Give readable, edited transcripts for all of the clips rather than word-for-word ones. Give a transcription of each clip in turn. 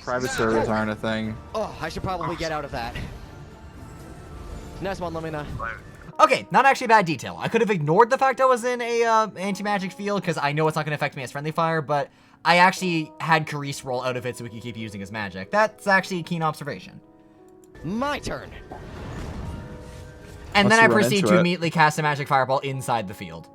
Private servers aren't a thing. Oh, I should probably get out of that. Next one, let me know. Okay, not actually a bad detail. I could have ignored the fact I was in a anti-magic field because I know it's not going to affect me as friendly fire, but I actually had Carice roll out of it so we could keep using his magic. That's actually a keen observation. My turn. And then I proceed to immediately cast a magic fireball inside the field.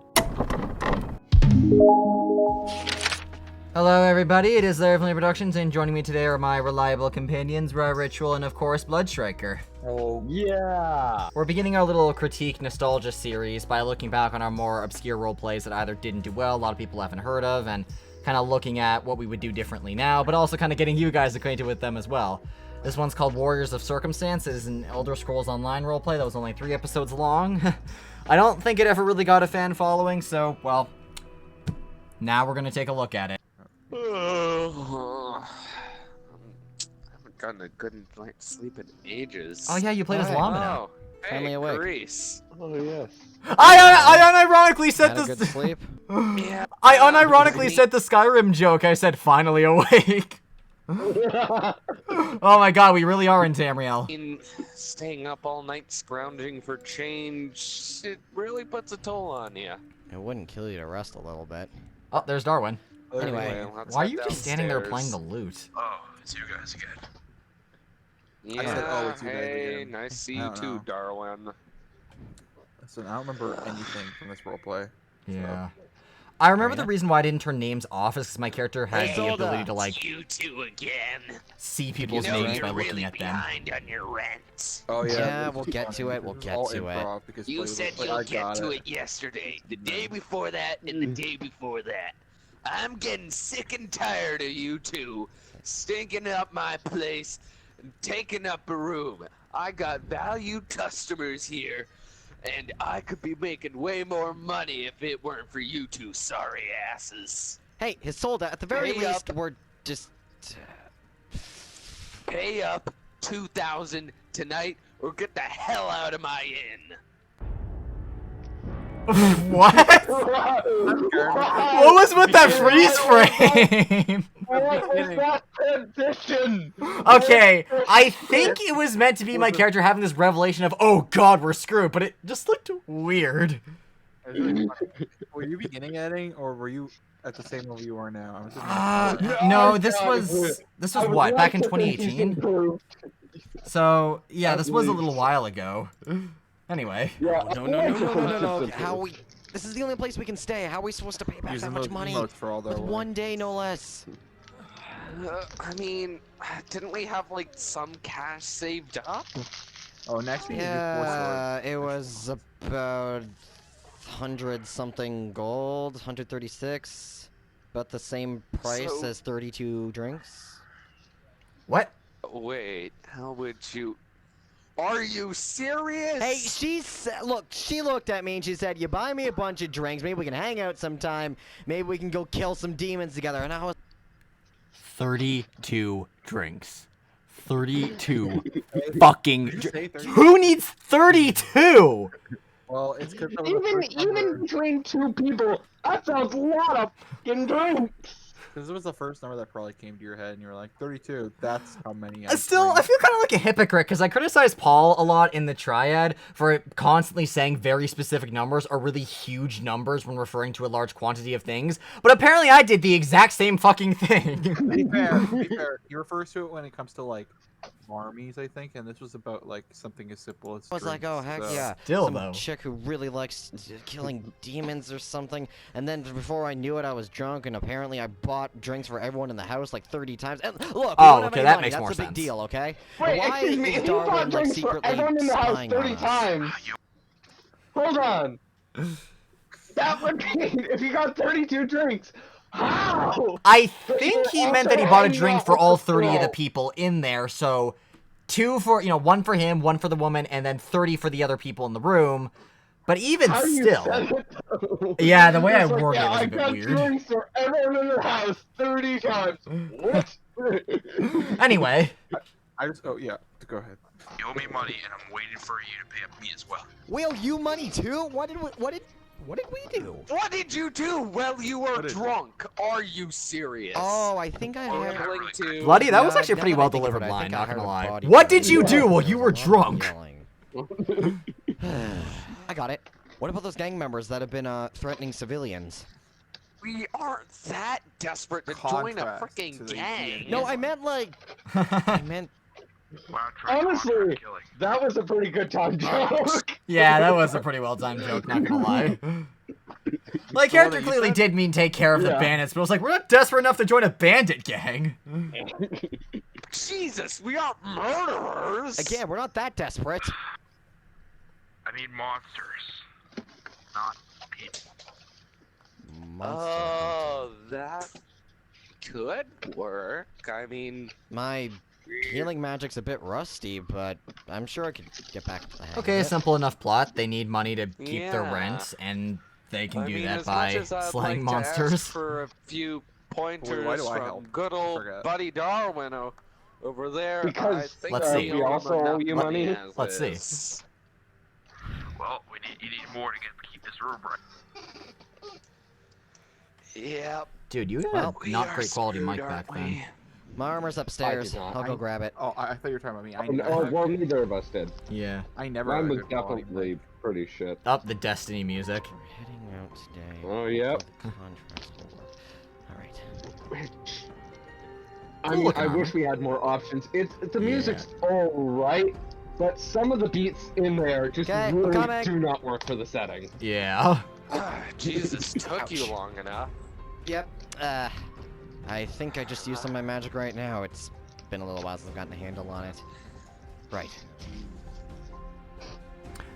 Hello everybody, it is LandT Productions, and joining me today are my reliable companions, RyRitual and of course Bloodshriker. Oh yeah! We're beginning our little critique nostalgia series by looking back on our more obscure roleplays that either didn't do well, a lot of people haven't heard of, and kind of looking at what we would do differently now, but also kind of getting you guys acquainted with them as well. This one's called Warriors of Circumstance. It is an Elder Scrolls Online roleplay that was only 3 episodes long. I don't think it ever really got a fan following, so, well, now we're going to take a look at it. I haven't gotten a good night's sleep in ages. Oh yeah, you played as Llama now. Oh, hey, Finally awake. Carice. Oh yes. I unironically said Had a this. good sleep. Yeah. I unironically said the Skyrim joke. I said finally awake. Oh my god, we really are in Tamriel. Staying up all night scrounging for change, it really puts a toll on you. It wouldn't kill you to rest a little bit. Oh, there's Darwin. Anyway, let's Why are head you just standing there downstairs. playing the lute? Oh, it's you guys again. Yeah, I said, oh, it's you guys hey, again. nice to see I you don't too, know. Darwin. Listen, I don't remember anything from this roleplay. Yeah. I remember the reason why I didn't turn names off is because my character had Hey, the Zelda. ability to, like, You two again. see people's You know names you're by looking really at them. behind on your rent. Oh yeah. Yeah, it's we'll too get funny to it, because we'll it's get all to it. improv because You Blade was said like, you'll I get got to it. it yesterday, the day before that, and the day before that. I'm getting sick and tired of you two stinking up my place and taking up a room. I got valued customers here, and I could be making way more money if it weren't for you two sorry asses. Hey, Isolda, at the very Hey, least, we're just... Pay up 2,000 tonight, or get the hell out of my inn. What? What was with that freeze frame? What was that transition? Okay, I think it was meant to be my character having this revelation of, oh god, we're screwed, but it just looked weird. It was really funny. Were you beginning editing, or were you at the same level you are now? I was just No, this was what, back in 2018? So, yeah, this was a little while ago. Anyway. Yeah. No. How we... This is the only place we can stay. How are we supposed to pay back using that much those money? emotes for all their With work. 1 day, no less. I mean, didn't we have like some cash saved up? Oh, next week Yeah, it was about 100-something gold, 136. About the same price So- as 32 drinks. What? Wait, how would you? Are you serious? Hey, she looked at me and she said, you buy me a bunch of drinks, maybe we can hang out sometime, maybe we can go kill some demons together, and I was... 32 drinks. 32 fucking Who needs 32? Well, it's because Even between two people, that sounds a lot of fucking drinks. Because it was the first number that probably came to your head, and you were like, 32. That's how many. Still, I feel kind of like a hypocrite because I criticize Paul a lot in the Triad for constantly saying very specific numbers or really huge numbers when referring to a large quantity of things. But apparently I did the exact same fucking thing. To be fair, he refers to it when it comes to like armies, I think, and this was about like something as simple as. I was like, oh, heck drinks, so- yeah. Still, Some though. chick who really likes killing demons or something. And then before I knew it, I was drunk, and apparently I bought drinks for everyone in the house like 30 times. And look, we Oh, don't have okay, any that money. makes That's more a big sense. deal, okay? Wait, Why excuse me, is if you bought Darwin like drinks for secretly everyone in the house spying 30 on us? times. Hold on. That would be if you got 32 drinks. How? I think he meant that he bought a drink for all 30 of the people in there, so 2 for, one for him, 1 for the woman, and then 30 for the other people in the room. But even How you still, said it, though. yeah, the way I It's like, worded it yeah, was I a bit got weird. drinks for everyone in the house 30 times. What? Anyway, I just, oh yeah, go ahead. You owe me money, and I'm waiting for you to pay up me as well. We owe you money too? What did What did we do? What did you do? Well, you were What did you- drunk. Are you serious? Oh, I think I We're heard. willing to. Bloody, that was Yeah, actually a now pretty that I well think of delivered it, I line, think I not heard gonna a lie. body What bang. did you do while you were There was a lot of drunk? yelling. I got it. What about those gang members that have been threatening civilians? We aren't that desperate to join a Contrast to freaking the gang. No, I meant like. I meant. Honestly, that was a pretty good time joke. Yeah, that was a pretty well-timed joke, not gonna lie. My character you clearly said? did mean take care of the Yeah. bandits, but I was like, we're not desperate enough to join a bandit gang. Jesus, we aren't murderers. Again, we're not that desperate. I need monsters, not people. Oh, that could work. I mean, My healing magic's a bit rusty, but I'm sure I could get back to the hang Okay, of it. simple enough plot. They need money to keep their Yeah. rent, and they can I do mean, that as by much as I'd slaying like to ask monsters. for a few pointers why do I from help? good old Forget. Buddy Darwin over there. I Because, think Let's see. we we also owe you money. as Let's see. is. Well, you need more to keep this room right. Yep. Dude, you had Well, a we not are great quality mic screwed, back aren't then. we? My armor's upstairs. not. I'll go grab it. Oh, I thought you were talking about me. Oh, well, neither of us did. Yeah. I never. Mine had a was good quality definitely mic. pretty shit. Up the Destiny music. We're heading out today. Oh, yep. Contrast. Alright. I mean, Looking I on wish we had more options. The music's alright, but some of the beats in there just Okay, really coming. do not work for the setting. Yeah. Jesus, took you Ouch. long enough. Yep. I think I just used some of my magic right now. It's been a little while since I've gotten a handle on it. Right.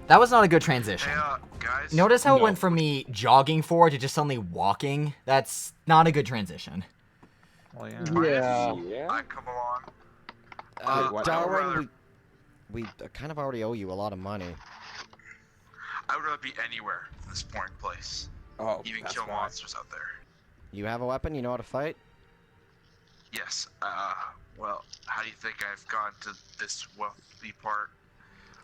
That was not a good transition. Hey, guys. Notice how it No. went from me jogging forward to just suddenly walking? That's not a good transition. Well, yeah. Yeah. Yeah. I come along. what? Darwin, we kind of already owe you a lot of money. I would rather be anywhere in this boring place. Oh, Even that's kill why. monsters out there. You have a weapon? You know how to fight? Yes. Well, how do you think I've gone to this wealthy part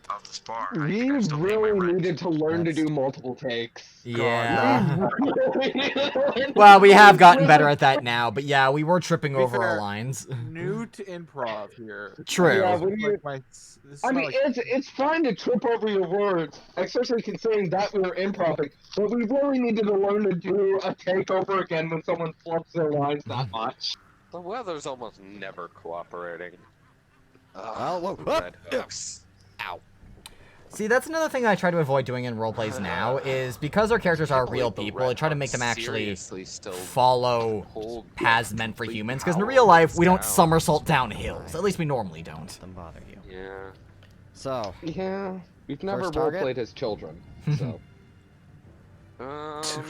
of this bar? How do you We think I'm still paying my really rent? needed to learn to That's- do multiple takes. Yeah. God. Well, we have gotten better at that now, but yeah, we were tripping To be over our fair, lines. New to improv here. True. Yeah, This is when you- like this is I my, mean, like, it's fine to trip over your words, especially considering that we were improv, but we really needed to learn to do a takeover again when someone flubs their lines that much. The weather's almost never cooperating. Oh, whoa. Red hooks. Ow. See, that's another thing I try to avoid doing in roleplays now, is because our characters are Can't real believe the people, I red try to make hooks them actually seriously still follow hold paths meant for complete humans, because in power real life, we don't down. somersault down hills. At least we normally don't. Don't bother you. Yeah. So, Yeah, we've never First target? roleplayed as children, so.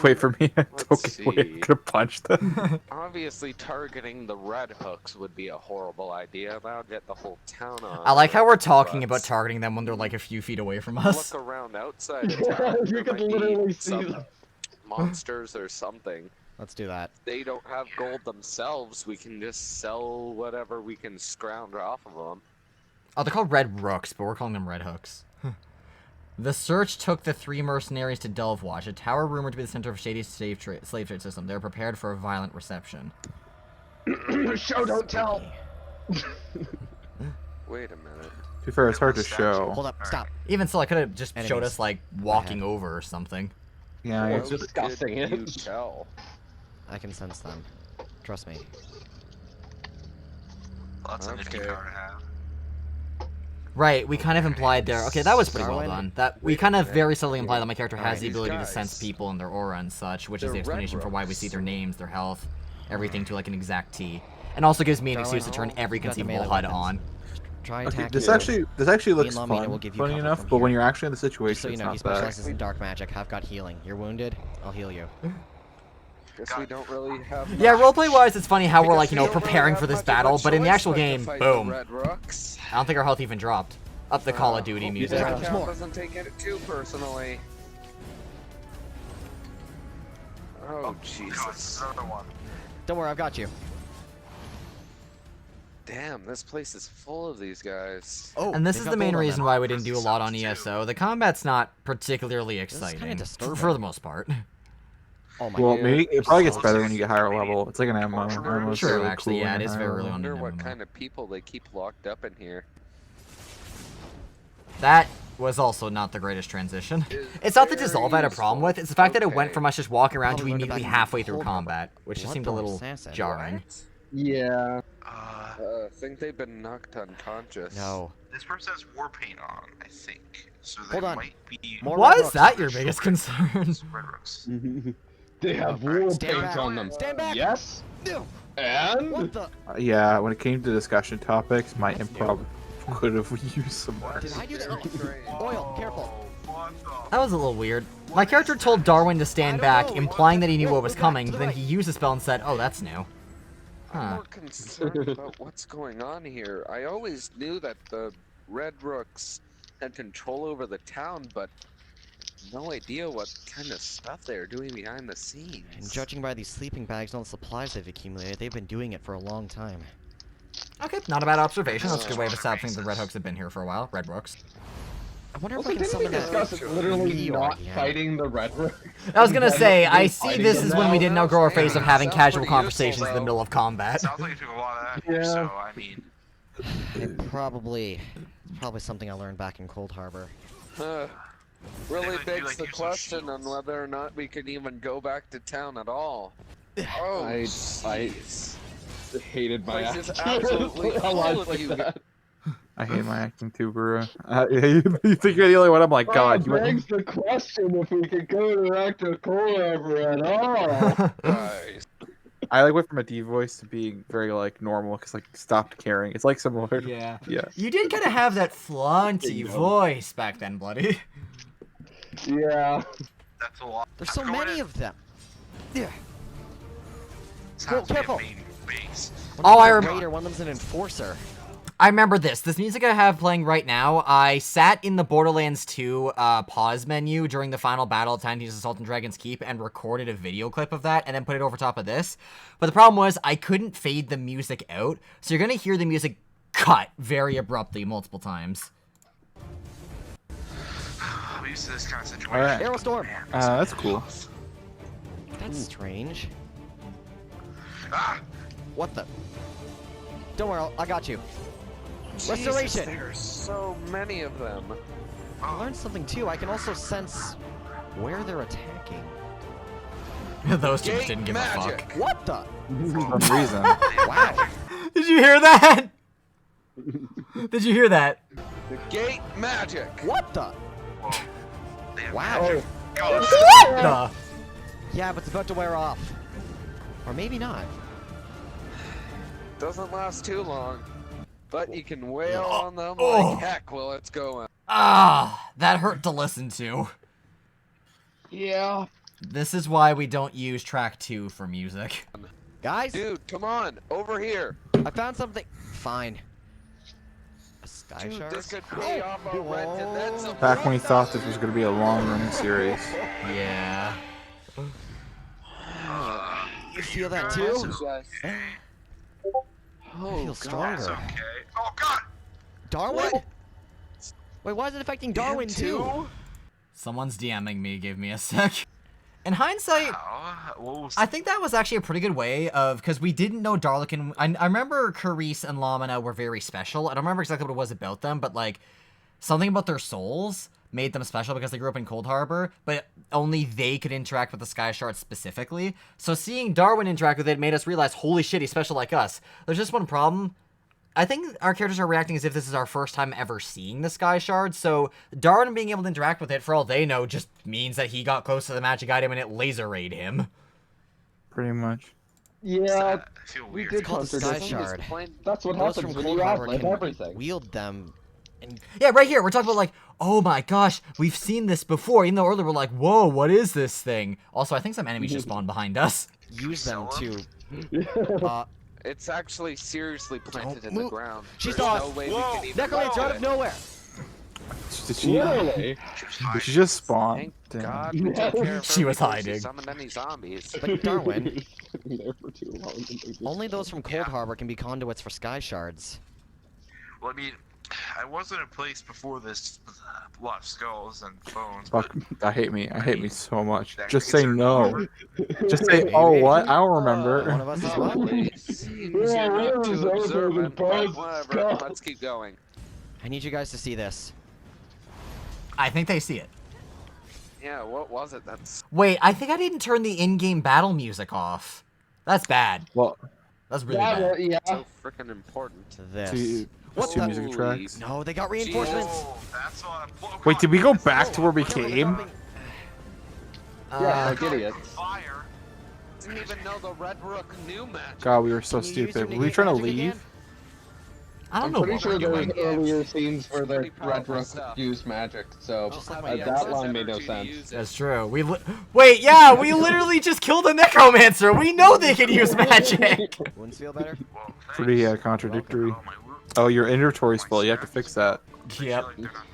wait for me. let's Okay, wait, I'm see. gonna punch them. Obviously, targeting the red hooks would be a horrible idea. That would get the whole town on. I like how we're talking but about targeting them when they're like a few feet away from us. Look around outside of Yeah, town. you There could might be literally see some them. monsters or something. let's do that. They don't have gold themselves. We can just sell whatever we can scrounge off of them. Oh, they're called red rooks, but we're calling them red hooks. The search took the 3 mercenaries to Delvewatch, a tower rumored to be the center of a shady slave trade system. They were prepared for a violent reception. Show, don't tell! Wait a minute. To be fair, it's hard to show. Hold up. Stop. Even still, I could have just showed Enemies us, like, walking over or something. Yeah, Well, it's just discussing Could it. you tell? I can sense them. Trust me. Well, that's a nifty Okay. car to have. Right, we kind of implied there. Okay, that was pretty well Darwin? done. That we kind of very subtly imply that my character has Alright. the These ability to guys, sense people and their aura and such, which is they're the red explanation for why we see rooks. their names, their health, everything to like an exact T. And also gives me an Darwin, excuse to turn every you got the conceivable melee HUD weapons. on. Try okay, attacking. this them. actually Me looks and Lamina will fun, give you funny cover enough. from But when here. you're actually in the Just situation, so you it's know, he not bad. specializes in dark magic. I've got healing. You're wounded. I'll heal you. Guess we don't really have. Yeah, much. roleplay wise, it's funny how we're Because like, you we know, don't really preparing have for this much of a battle, but in the choice actual but to game, fight the boom. Red rooks. I don't think our health even dropped. Up the Call of Duty Hope music. the There's account more. doesn't take it too personally. Oh No, Jesus! it's another one. Don't worry, I've got you. Damn, this place is full of these guys. Oh, And this they is got the main gold on reason them. why we didn't do a lot on ESO. The combat's not particularly is kinda exciting, disturbing. for the most part. Oh my Well, god. maybe it probably gets So- better when you get higher level. It's like an MMO. MMO's True, really actually, cool yeah, when it you're is higher very level. early I on in wonder what MMO. kind of people they keep locked up in here. That was also not the greatest transition. It's not the dissolve I had a problem with, it's the fact that it went Okay. from us just walking around to Probably learned immediately about halfway through Cold Harbor. combat, which just seemed a Bloodborne little assassin. jarring. Yeah. Uh, I think they've been knocked unconscious. No. this person has war paint on, I think. So they Hold on. might be More Why red is rocks. that your biggest concern? Red Rooks. They have war Stand paint back. on them. Stand back. Yes. No. And What the? Yeah, when it came to discussion topics, my improv could have used some more. Did I do that? Oh, oil, careful. What the? That was a little weird. My character told Darwin to stand I don't back, know. implying that he knew Whoa, what was go back coming, to but the then right. he used the spell and said, oh, that's new. I'm Huh. more concerned about what's going on here. I always knew that the Red Rooks had control over the town, but no idea what kind of stuff they're doing behind the scenes. And judging by these sleeping bags and all the supplies they've accumulated, they've been doing it for a long time. Okay, not a bad observation. That's a good way of establishing the Red Hooks have been here for a while. Red Rooks. I wonder if also, I can didn't we summon that. discuss literally meteor not again. fighting the Red Rook? I was gonna say, I see Fighting this them is when we now? didn't outgrow our phase of having Sounds casual pretty useful, conversations in the though. middle of combat. Sounds like you took a lot of that. Yeah. So I mean, It's probably something I learned back in Cold Harbor. Really They like- begs like the use some question on shields. whether or not we can even go back to town at all. Oh, I jeez. hated my Place is acting. absolutely A lot full of like you. that. I hate my acting too, bro. You think you're the only one? I'm like, God, you begs the question if we could go back to Cold Harbor at all. Guys. I like went from a D voice to being very like normal because like stopped caring. It's like similar. Yeah. Yeah. You did kind of have that flaunty You know. voice back then, Bloody. Yeah. that's a lot. There's so Go many ahead. of them. Sounds like a careful. main base. Oh, I One of them's a remember. raider, one of them's an enforcer. I remember this. This music I have playing right now, I sat in the Borderlands 2 pause menu during the final battle of Tiny's Assault on Dragon's Keep and recorded a video clip of that and then put it over top of this. But the problem was I couldn't fade the music out, so you're going to hear the music cut very abruptly multiple times. I'm used to this kind of situation. Alright. Aerostorm. Man, That's cool. That's strange. Ah, What the? Don't worry, I got you. Jesus, Restoration. there's so many of them. I learned something too. I can also sense where they're attacking. Those two Gate just didn't give a magic. fuck. What the? For some reason. Wow. Did you hear that? Did you hear that? The gate magic. What the? they have Wow. magic. Go. What Yeah, but it's about to wear off. Or maybe not. Doesn't last too long. But you can wail on them Oh. like heck while it's going. Ah, that hurt to listen to. Yeah. This is why we don't use track 2 for music. Guys, Dude, come on, over here. I found something. Fine. A sky Dude, shard? this could pay off our rent and then some. Back when he thought this was going to be a long running series. Yeah. You feel that too? Okay. I feel stronger. It's okay. Oh God. Darwin? Wait, why is it affecting Darwin too? Someone's DMing me, give me a sec. In hindsight, What was I think that was actually a pretty good way of, because we didn't know Darlican. I remember Carice and Lamina were very special. I don't remember exactly what it was about them, but like, something about their souls made them special because they grew up in Cold Harbor, but only they could interact with the Sky Shard specifically. So seeing Darwin interact with it made us realize, holy shit, he's special like us. There's just one problem. I think our characters are reacting as if this is our first time ever seeing the Sky Shard, so Darwin being able to interact with it, for all they know, just means that he got close to the magic item and it laser rayed him. Pretty much. Yeah. I feel We weird. did called the contradict. Sky Shard. That's what Those happens from when Cold you Harbor outlive can everything. wield them and Yeah, right here, we're talking about like, oh my gosh, we've seen this before, even though earlier we're like, whoa, what is this thing? Also, I think some enemies just spawned behind us. use them sell to It's actually seriously planted in the move. ground. She's There's off. no way we can even necromancer do out of it. nowhere. Did she? Literally. Did she just spawn? Thank Damn. God we took care of her She was before hiding. She summoned any zombies. But Darwin, Been there for too long. and they just- only those from Cold Harbor can be conduits for sky shards. Well, I mean, I was in a place before this with a lot of skulls and bones. Fuck, I hate me. I hate me so much. That Just gets say her no. over. Just say, Maybe. oh, what? I don't One remember. of us is what? Probably seems Yeah, you're we're not too observing observant, but both whatever. skulls. Let's keep going. I need you guys to see this. I think they see it. Yeah, what was it? That's Wait, I think I didn't turn the in-game battle music off. That's bad. Well, That's really Yeah, bad. well, yeah. so freaking important. This. two, What two the- music tracks. No, they got reinforcements. Oh, that's all I'm... Wait, did we go back to where we came? Yeah, like idiots. Fire. Didn't even know the Red Rook knew magic. God, we were so Can you use your stupid. Were we negate trying to magic leave? again? I don't I'm know. pretty What sure we're there was doing. earlier scenes where the Pretty Red powerful Rook stuff. used magic, so Just like How my about that excess line made no energy to sense. use it? That's true. Wait, yeah, we literally just killed a necromancer. We know they can use magic. Wounds feel better? Well, thanks. Pretty contradictory. Oh, my wound- Oh, your inventory's full. You have to fix that. I feel Yep. like they're not there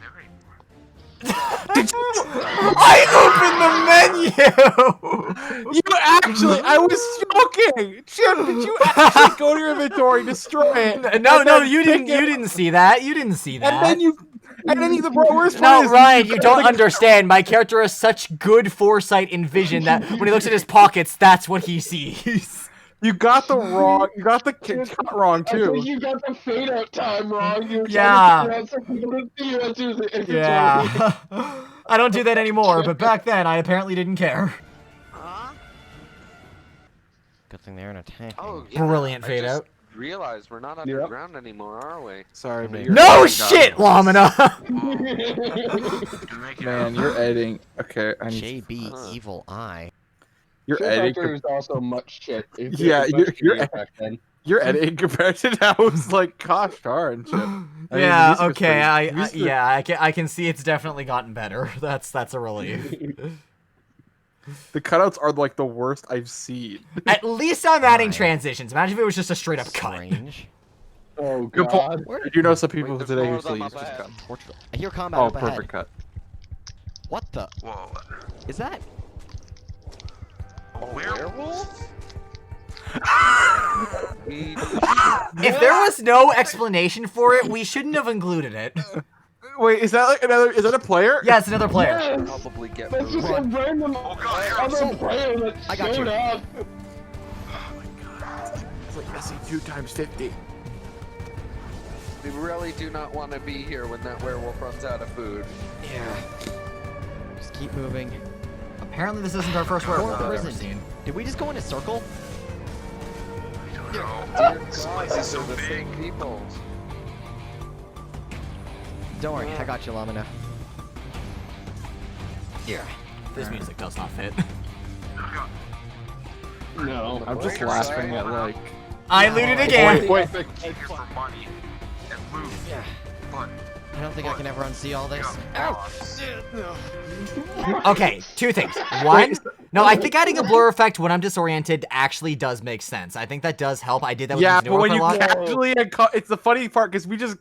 I opened the menu. You actually, I was joking. Chip, did you actually go to your inventory, destroy it? No, and no, then you pick didn't. it You didn't see that. You didn't see that. And then you, the worst part No, is Ryan, you don't understand. My character has such good foresight and vision that when he looks at his pockets, that's what he sees. You got the cut wrong I too. think you got the fade out time wrong. You were Yeah. trying to figure out some people to see you into the inventory. Yeah. I don't do that anymore, but back then I apparently didn't care. Huh? Good thing they're in a tank. Oh, yeah. Brilliant I fade just out. realized we're not Yep. underground anymore, are we? Sorry, but No you're No editing shit, up. Lamina! to make it Man, you're editing. Okay, I need. JB Huh. Evil Eye. You're Fear editing. Factor is also much shit. It's Yeah, much you're shittier back then. You're editing compared to now. It's like, gosh darn, Chip. I mean, the Yeah, music is okay, pretty- music- I can see it's definitely gotten better. That's a relief. The cutouts are like the worst I've seen. At least I'm adding Right. transitions. Imagine if it was just a straight up cut. Strange. Oh Good god. point. You know some people Wait, there's today more who of still them use up just ahead. cut. Portugal. I hear combat Oh, up ahead. perfect cut. What the? Whoa. Is that? A werewolf? If there was no explanation for it, we shouldn't have included it. Wait, is that like another? Is that a player? Yeah, it's another player. Yes! Probably get That's just a random Oh god, here, other player that I got showed you. up. It's like missing 2 times 50. We really do not want to be here when that werewolf runs out of food. Yeah. Just keep moving. Apparently this isn't our first werewolf More I've ever prison. seen. Did we just go in a circle? Dear This God, place is so they're the same big. people. Don't worry, I got you, Lamina. Here. This music does not fit. No. I'm just laughing at like. I looted again. Wait, Here for money and loot. Yeah. But I don't think I can ever unsee all this. Okay, 2 things. One, no, I think adding a blur effect when I'm disoriented actually does make sense. I think that does help. I did that with Yeah, New but when a you lot. casually, it's the funny part because we just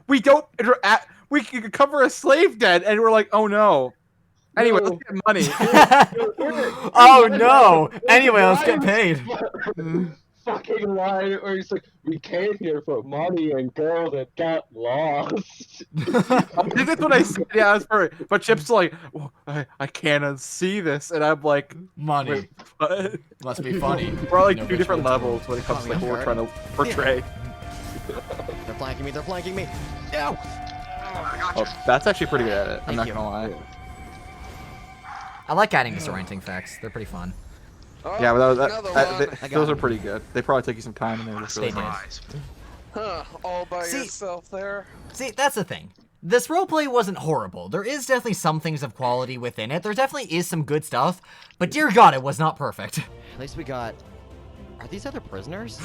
we don't interact. We could cover a slave den, and we're like, oh no. Anyway, let's get money. Oh no! Anyway, let's get paid. Fucking line where he's like, we came here for money and girl that got lost. I think that's what I said. Yeah, that's perfect. But Chip's like, well, I can't unsee this, and I'm like, Money. wait, what? Must be funny. We're on like No 2 different ritual. levels when it comes to like Caught me what we're off trying to portray. They're flanking me, they're flanking me. Ow! Oh, that's actually pretty good at it. I'm Thank not you. gonna lie. I like adding disorienting effects. They're pretty fun. Oh, Yeah, but another one. those are pretty good. They probably take you some time, and they look really They did. nice. Huh, all by See- yourself there. See, that's the thing. This roleplay wasn't horrible. There is definitely some things of quality within it. There definitely is some good stuff. But dear God, it was not perfect. At least we got... Are these other prisoners?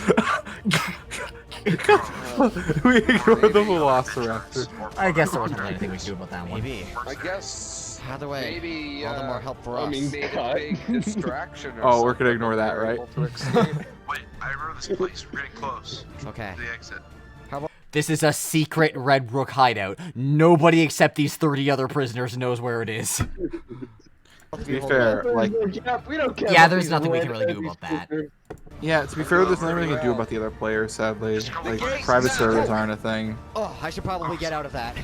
We ignore the Velociraptor. I guess there wasn't really anything we could do about that one. Maybe. I guess Either way, maybe all the more help for I us. mean- made a God. big distraction. Or Oh, we're gonna something ignore when that, they were right? able to escape. wait, I remember this place. We're getting close Okay. to the exit. This is a secret Red Rook hideout. Nobody except these 30 other prisoners knows where it is. To be fair, like, We don't care. Yeah, about there's these nothing we can really red- do about that. yeah, to be fair, there's nothing we can do about the other players, sadly. Like, private servers aren't a thing. Oh, I should probably get out of that.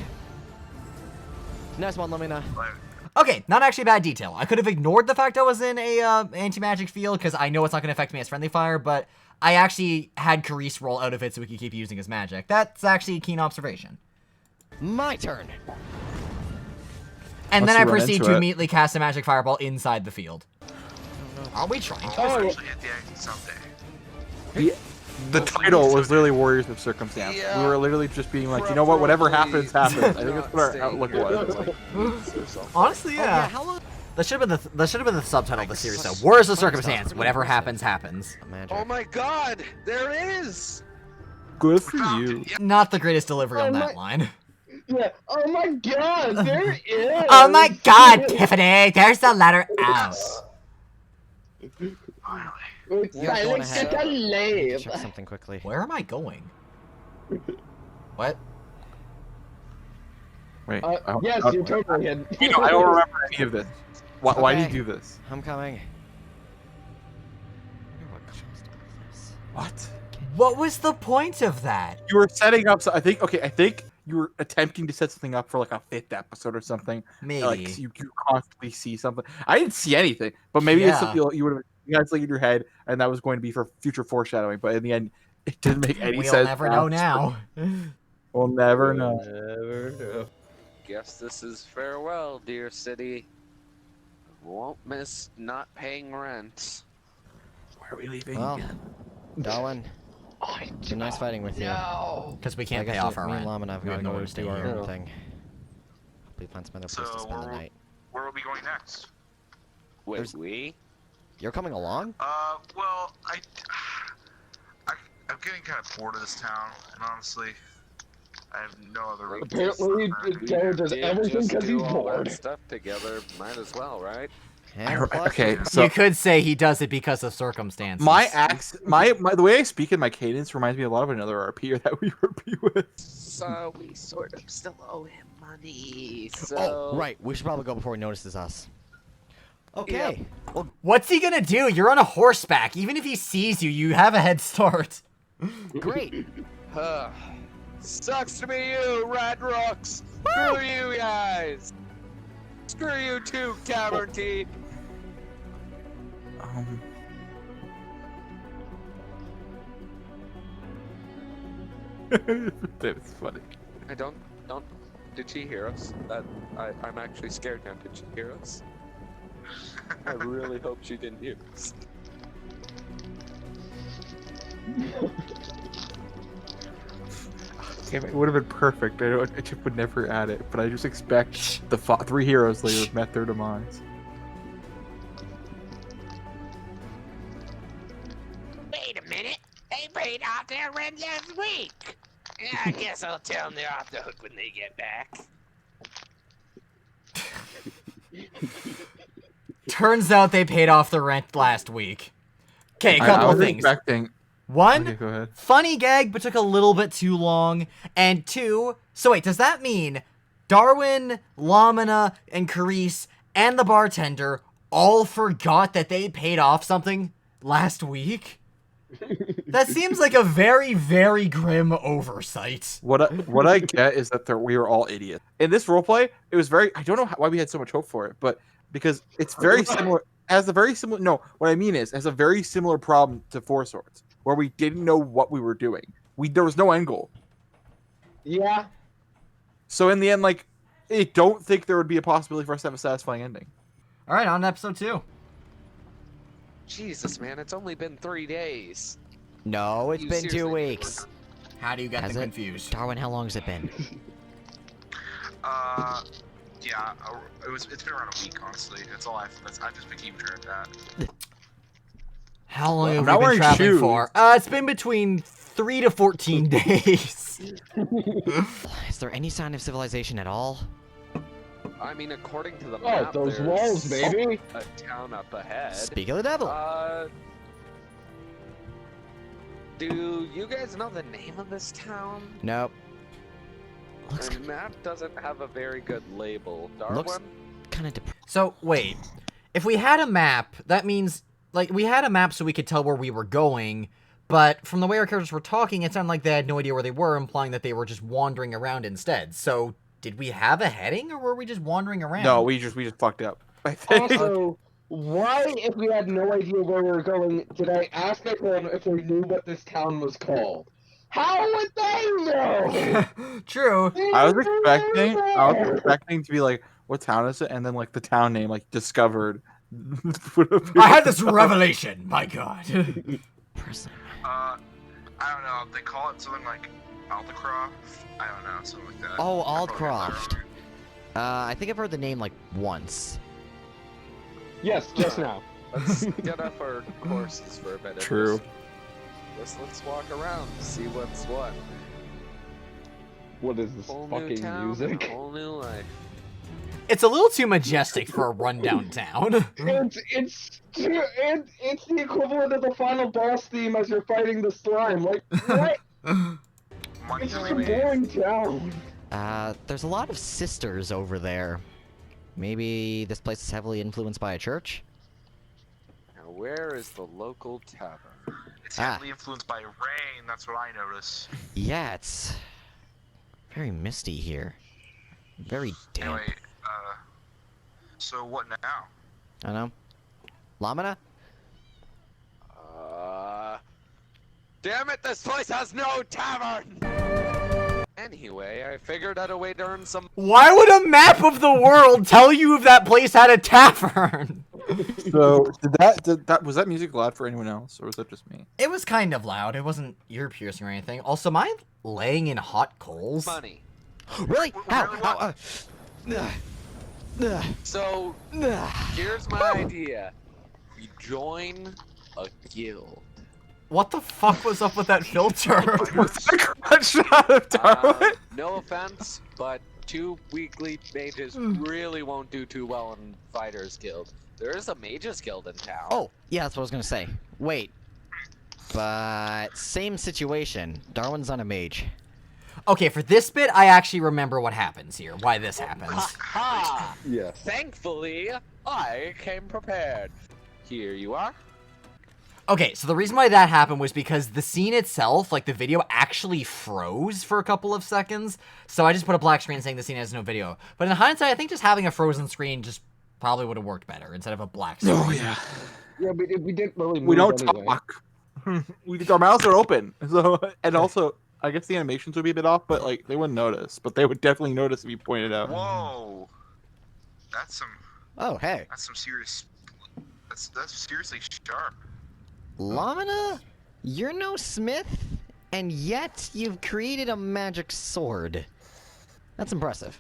Next one, let me know. Okay, not actually a bad detail. I could have ignored the fact I was in a anti-magic field, because I know it's not going to affect me as friendly fire, but I actually had Carice roll out of it so we could keep using his magic. That's actually a keen observation. My turn. And Once then I you run proceed into to it. immediately cast a magic fireball inside the field. Are we trying to? I'll actually hit the exit someday. The title was literally Warriors of Circumstance. Yeah. We were literally just being like, you know what, whatever happens, happens. I think that's what our Not outlook was. Like, Honestly, Oh, yeah, how long? That should have been the subtitle of the series though. Warriors of Circumstance. Whatever happens, happens. Magic. Oh my God! There is. good for you. Not the greatest delivery on that line. Yeah. Oh my God, there is. Oh my god, Tiffany! There's the letter out. Finally. It's You're going silent, ahead. get a leave. Check something quickly. Where am I going? What? Wait. Yes, you're totally in. You know, I don't remember any of this. Why do you Okay. do this? I'm coming. What? What was the point of that? You were setting up. I think you were attempting to set something up for like a 5th episode or something. Maybe. Like you constantly see something. I didn't see anything, but maybe it's Yeah. something you would have guys like in your head, and that was going to be for future foreshadowing. But in the end, it didn't make any We'll sense. never know now. We'll never know. Never know. Guess this is farewell, dear city. Won't miss not paying rent. Why are we leaving? Well, Darwin, it's been nice fighting with you. No. Because we can't Like I pay said, off our me rent. and Llama and I've We got have to nowhere go to stay do our here. own thing. Hopefully find some other place to So spend the night. where are we going next? Wait, There's- we? You're coming along? Well, I'm getting kind of bored of this town, and honestly, I have no other reason. Apparently, Jared does Did everything just because do he's all bored. that stuff together. Might as well, right? And plus, Okay, so You could say he does it because of circumstances. my the way I speak in my cadence reminds me a lot of another RP that we RP with. So we sort of still owe him money. So Oh, right. We should probably go before he notices us. Okay. Well, What's he gonna do? You're on a horseback. Even if he sees you, you have a head start. great. Sucks to be you, Red Rooks. Screw you guys. Screw you too, Cavern Teeth. That's funny. I don't. Did she hear us? I'm actually scared now. Did she hear us? I really hope she didn't hear us. Damn, it would have been perfect. I just would never add it, but I just expect the 3 heroes later met their demise. Wait a minute. They paid off their rent last week. Yeah, I guess I'll tell them they're off the hook when they get back. Turns out they paid off the rent last week. Okay, a I couple was things. expecting. One, Okay, go ahead. funny gag, but took a little bit too long. And 2, so wait, does that mean Darwin, Lamina, and Carice, and the bartender all forgot that they paid off something last week? That seems like a very, very grim oversight. What I get is that we were all idiots. In this roleplay, it was very. I don't know why we had so much hope for it, but because it's very similar. Has a very similar. No, what I mean is, has a very similar problem to Four Swords, where we didn't know what we were doing. There was no end goal. Yeah. So in the end, like, I don't think there would be a possibility for us to have a satisfying ending. All right, on to episode 2. Jesus, man, it's only been 3 days. No, it's You been 2 seriously- weeks. How do you get Has them it? confused? Darwin, how long has it been? Yeah, it's been around a week, honestly. That's all I've just been keeping track of that. How long I'm have not we been wearing traveling shoes. for? It's been between 3 to 14 days. Is there any sign of civilization at all? I mean, according to the Oh, map, those there's walls, baby. a town up ahead. Speak of the devil. Do you guys know the name of this town? Nope. Looks The map doesn't have a very good label. Darwin? Looks- kind of So, wait. If we had a map, that means, like, we had a map so we could tell where we were going, but from the way our characters were talking, it sounded like they had no idea where they were, implying that they were just wandering around instead. So, did we have a heading, or were we just wandering around? No, we just fucked up. I think. Also, why, if we had no idea where we were going, did I ask everyone if they knew what this town was called? How would they know? True. I was expecting to be like, what town is it? And then like the town name, like discovered. I had this revelation, my god. person. I don't know. They call it something like Aldecroft. I don't know, something like that. Oh, I probably got that Aldcroft. wrong. I think I've heard the name like once. Yes, just now. Let's get off our horses for a minute. True. Let's walk around, see what's what. What is this Whole new fucking town, music? whole new life. It's a little too majestic for a rundown town. It's the equivalent of the final boss theme as you're fighting the slime. Like, what? Money It's just a only. boring town. There's a lot of sisters over there. Maybe this place is heavily influenced by a church? Now, where is the local tavern? It's heavily influenced by rain, that's what I notice. Yeah, it's very misty here. Very damp. Anyway, so what now? I don't know. Lamina? Damn it, this place has no tavern! Anyway, I figured out a way to earn some. Why would a map of the world tell you if that place had a tavern? So did that was that music loud for anyone else, or was that just me? It was kind of loud. It wasn't ear piercing or anything. Also, am I laying in hot coals? money. Really? How? So, here's my idea. We join a guild. What the fuck was up with that filter? Was that a shot of Darwin? No offense, but 2 weekly mages really won't do too well in Fighters Guild. There is a mages guild in town. Oh, yeah, that's what I was gonna say. Wait. But same situation. Darwin's on a mage. Okay, for this bit, I actually remember what happens here. Why this happens. Ha! Yes. Thankfully, I came prepared. Here you are. Okay, so the reason why that happened was because the scene itself, like the video, actually froze for a couple of seconds. So I just put a black screen saying the scene has no video. But in hindsight, I think just having a frozen screen just probably would have worked better instead of a black screen. Oh yeah. Yeah, we didn't really move We don't anyway. talk. Our mouths are open. So and also I guess the animations would be a bit off, but like they wouldn't notice. But they would definitely notice if you pointed out. Whoa! That's some Oh, hey. serious. That's seriously sharp. Lamina? You're no smith, and yet you've created a magic sword. That's impressive.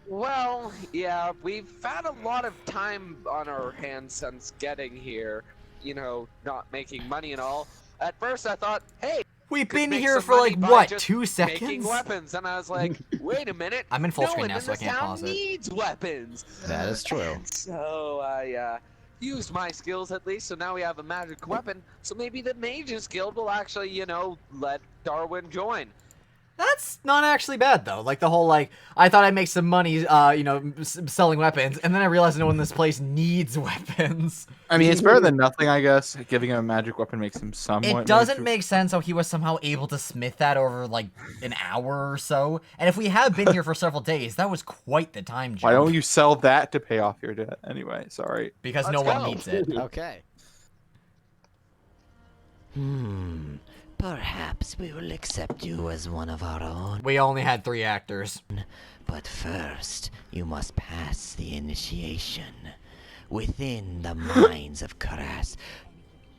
Well, yeah, we've had a lot of time on our hands since getting here. You know, not making money and all. At first I thought, hey, We've could been make here some for money like, by what, just 2 making seconds? weapons, and I was like, wait a minute. I'm in full no screen one now, in so I this can't town pause it. needs weapons. That is true. And so I used my skills at least, so now we have a magic weapon. So maybe the Mages Guild will actually, you know, let Darwin join. That's not actually bad, though. Like, the whole, like, I thought I'd make some money, you know, selling weapons, and then I realized no one in this place needs weapons. I mean, it's better than nothing, I guess. Giving him a magic weapon makes him somewhat. It doesn't make sense how he was somehow able to smith that over, like, an hour or so. And if we have been here for several days, that was quite the time jump. Why don't you sell that to pay off your debt? Anyway, sorry. Because Let's no one go. needs it. Okay. Perhaps we will accept you as one of our own. We only had 3 actors. But first, you must pass the initiation. Within the minds of Karas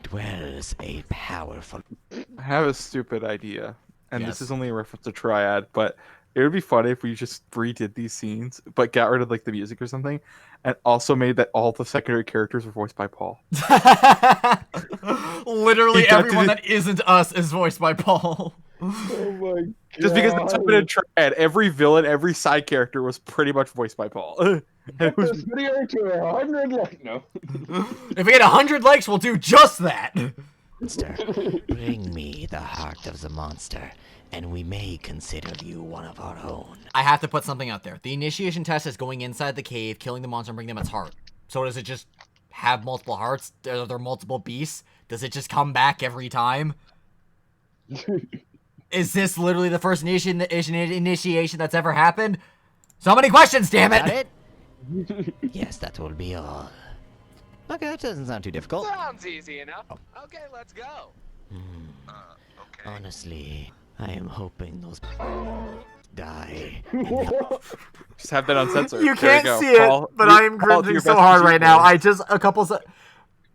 dwells a powerful... I have a stupid idea, and Yes. this is only a reference to Triad, but it would be funny if we just redid these scenes, but got rid of like the music or something, and also made that all the secondary characters were voiced by Paul. Literally He got to everyone do- that isn't us is voiced by Paul. Oh my god. Just because it's happened in Triad, every villain, every side character was pretty much voiced by Paul. It Get was- this video to 100 likes. No. If we get 100 likes, we'll do just that. monster. Bring me the heart of the monster, and we may consider you one of our own. I have to put something out there. The initiation test is going inside the cave, killing the monster, and bringing them its heart. So does it just have multiple hearts? Are there multiple beasts? Does it just come back every time? Is this literally the first initiation that's ever happened? So many questions, damn Is it! that it? Yes, that will be all. Okay, that doesn't sound too difficult. Sounds easy enough. Okay, let's go. Okay. Honestly, I am hoping those die. Just have that uncensored. You There can't go. see it, Paul, but you- I am Paul, do cringing your so best hard to right shoot now. me. I just, a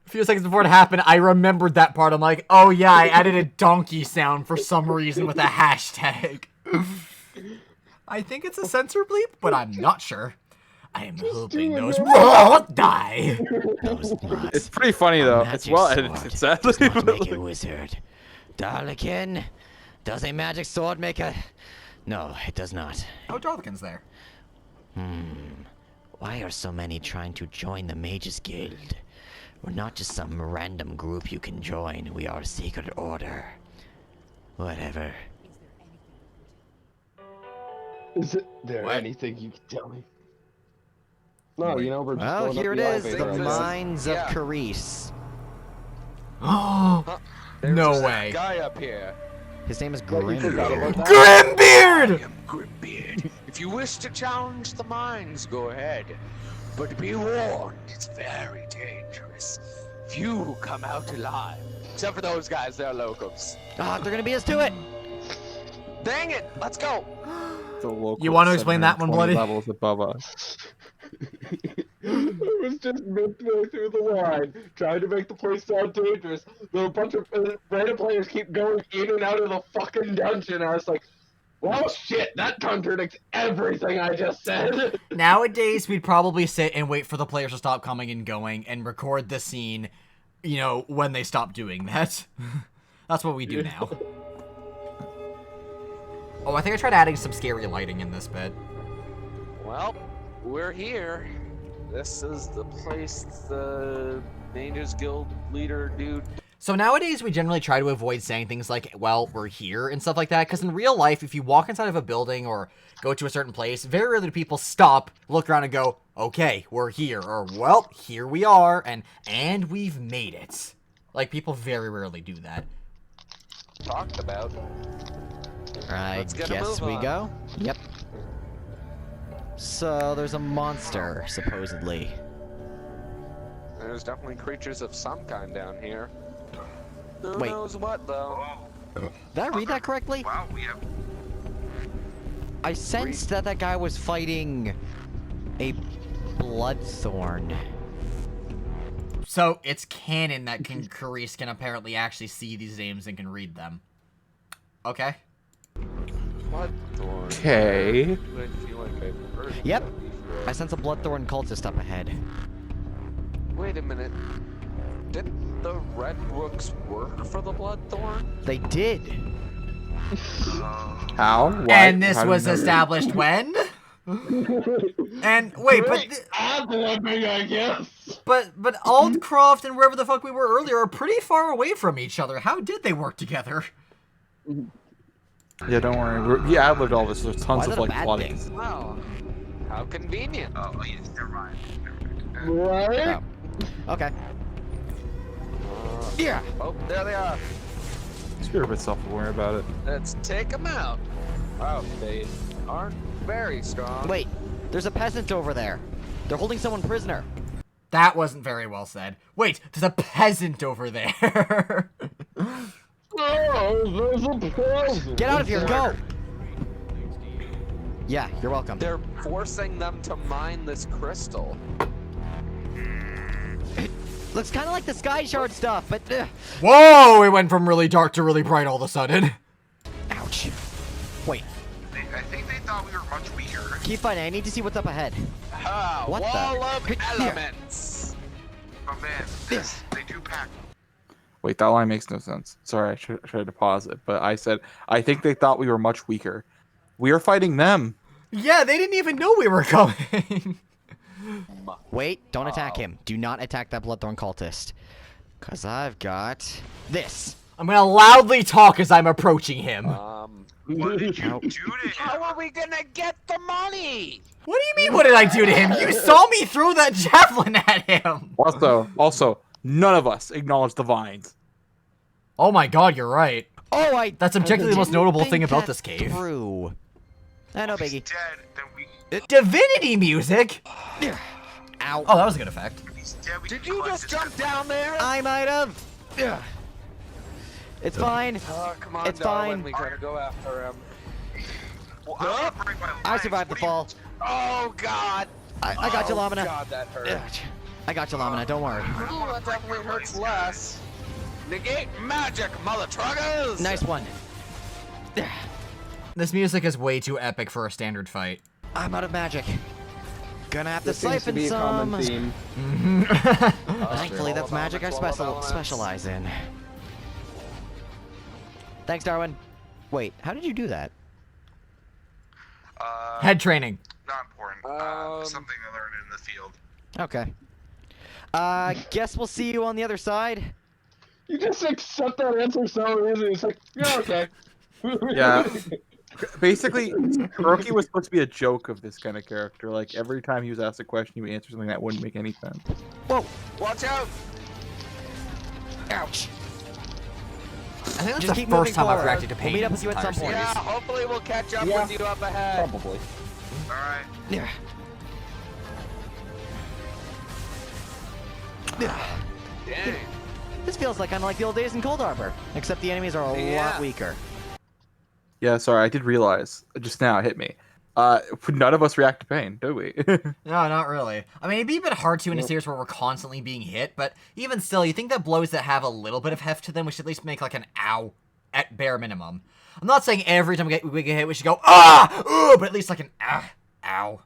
few seconds before it happened, I remembered that part. I'm like, oh yeah, I added a donkey sound for some reason with a hashtag. I think it's a censor bleep, but I'm not sure. I am hoping those die. Those blots. It's pretty funny though. It's magic well sword edited, sadly. does not but, make like, a wizard. Darlikin, does a magic sword make a... No, it does not. Oh, Jarlikin's there. Why are so many trying to join the Mages Guild? We're not just some random group you can join. We are a secret order. Whatever. Is there anything you can tell me? No, you know, we're just Well, going up here it the is. elevator, The I guess. Mines of Yeah. Carice. There's No this way. guy up here. His name is Like, you forgot Grim. about that? Grimbeard! I am Grimbeard. If you wish to challenge the mines, go ahead. But be warned, it's very dangerous. Few come out alive. Except for those guys, they're locals. Ah, they're gonna beat us to it. Dang it, let's go. the local You want to explain that one, 720 Bloody? Levels above us. I was just midway through the line, trying to make the place sound dangerous. There were a bunch of random players keep going in and out of the fucking dungeon. I was like, well, shit, that contradicts everything I just said. Nowadays, we'd probably sit and wait for the players to stop coming and going and record the scene, you know, when they stop doing that. That's what we do now. Oh, I think I tried adding some scary lighting in this bit. Well, we're here. This is the place the Mages Guild leader dude. So nowadays, we generally try to avoid saying things like, well, we're here and stuff like that, because in real life, if you walk inside of a building or go to a certain place, very rarely do people stop, look around and go, okay, we're here, or, well, here we are, and we've made it. Like, people very rarely do that. Talked about. I Let's get a guess move we on. go. Yep. So there's a monster, supposedly. There's definitely creatures of some kind down here. Who Wait. knows what, though? Did I read that correctly? Wow, we have. I sensed that guy was fighting a bloodthorn. So, it's canon that Carice can apparently actually see these names and can read them. Okay. Bloodthorn. Okay. I feel like I've heard Yep. that before. I sense a bloodthorn cultist up ahead. Wait a minute. Didn't the Red Rooks work for the Bloodthorn? They did. How? Why? And this How do was you know that? established when? And, wait, but... Ad-libbing, I guess. But Aldcroft and wherever the fuck we were earlier are pretty far away from each other. How did they work together? Yeah, don't worry. We ad-libbed all this. There's tons Why is of that a like bad plotting. thing? Wow. How convenient. Oh, yes, never mind. Right? Oh. Okay. Yeah. Oh, there they are. You're a bit self-aware about it. Let's take them out. Wow, they aren't very strong. Wait, there's a peasant over there. They're holding someone prisoner. That wasn't very well said. Wait, there's a peasant over there. Oh, there's a present. Get out of here, go! Yeah, you're welcome. They're forcing them to mine this crystal. Looks kind of like the Sky Shard stuff, but... Whoa, it went from really dark to really bright all of a sudden. Ouch. Wait, I think they thought we were much weaker. keep fighting. I need to see what's up ahead. Ah, What the- wall of Here. elements. But man, this, they do pack. Wait, that line makes no sense. Sorry, I tried to pause it, but I said I think they thought we were much weaker. We are fighting them. Yeah, they didn't even know we were coming. Wait, don't attack him. Do not attack that Bloodthorn cultist. Cause I've got this. I'm gonna loudly talk as I'm approaching him. What did you do to him? How are we gonna get the money? What do you mean, what did I do to him? You saw me throw that javelin at him! Also, none of us acknowledge the vines. Oh my god, you're right. Oh, That's objectively the most notable think thing about that's this cave. True. I know, If he's Biggie. dead, then we. Divinity music? Ow. Oh, that was a good effect. If he's dead, we Did can you cleanse just his jump down there? I might have. It's fine. Oh, come on, It's darling. fine. We gotta go after him. Well, I don't wanna break my I legs. survived the What do you- fall. Oh, God. I got you, Lamina. God, that hurt. I got you, Lamina. Don't worry. Ooh, that definitely hurts less. Negate magic, mother truckers! Nice one. This music is way too epic for a standard fight. I'm out of magic. Gonna have to This seems to siphon be a some. common theme. Thankfully, that's magic I specialize in. Thanks, Darwin. Wait, how did you do that? Head training. Not important. Something I learned in the field. Okay. Guess we'll see you on the other side. You just accept that answer so easy. It's like, yeah, okay. Yeah. Basically, Hiroki was supposed to be a joke of this kind of character. Like, every time he was asked a question, he would answer something that wouldn't make any sense. Whoa! Watch out! Ouch! I think that's Just the keep first moving time I've forward. reacted to We'll pain meet in up this with you at entire some point. series. Yeah, hopefully we'll catch up Yeah. with you up ahead. Probably. Alright. Yeah. Dang. This feels like unlike the old days in Cold Harbor, except the enemies are a Yeah. lot weaker. Yeah, sorry, I did realize. Just now, it hit me. None of us react to pain, do we? No, not really. I mean, it'd be a bit hard to in a series where we're constantly being hit, but even still, you think that blows that have a little bit of heft to them, we should at least make like an ow at bare minimum. I'm not saying every time we get hit, we should go ah, ooh, but at least like an ah, ow.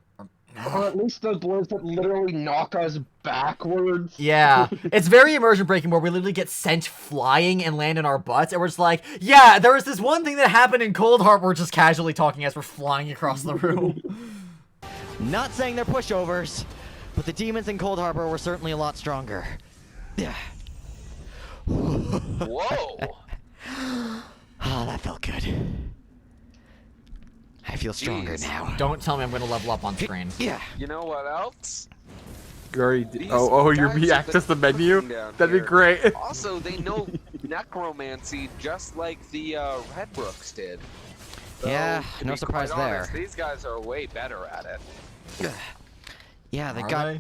Or at least those blows that literally knock us backwards. Yeah, it's very immersion breaking where we literally get sent flying and land in our butts, and we're just like, yeah, there was this one thing that happened in Cold Harbor, we're just casually talking as we're flying across the room. Not saying they're pushovers, but the demons in Cold Harbor were certainly a lot stronger. Yeah. Whoa! Ah, that felt good. I feel stronger Jeez. now. Don't tell me I'm gonna level up on screen. Yeah. You know what else? Gary, These you're guys me have access the been menu? cooking down That'd be here. great. Also, they know necromancy just like the Redbrooks did. So, Yeah, to no be surprise quite honest, there. These guys are way better at it. Yeah, they Are got.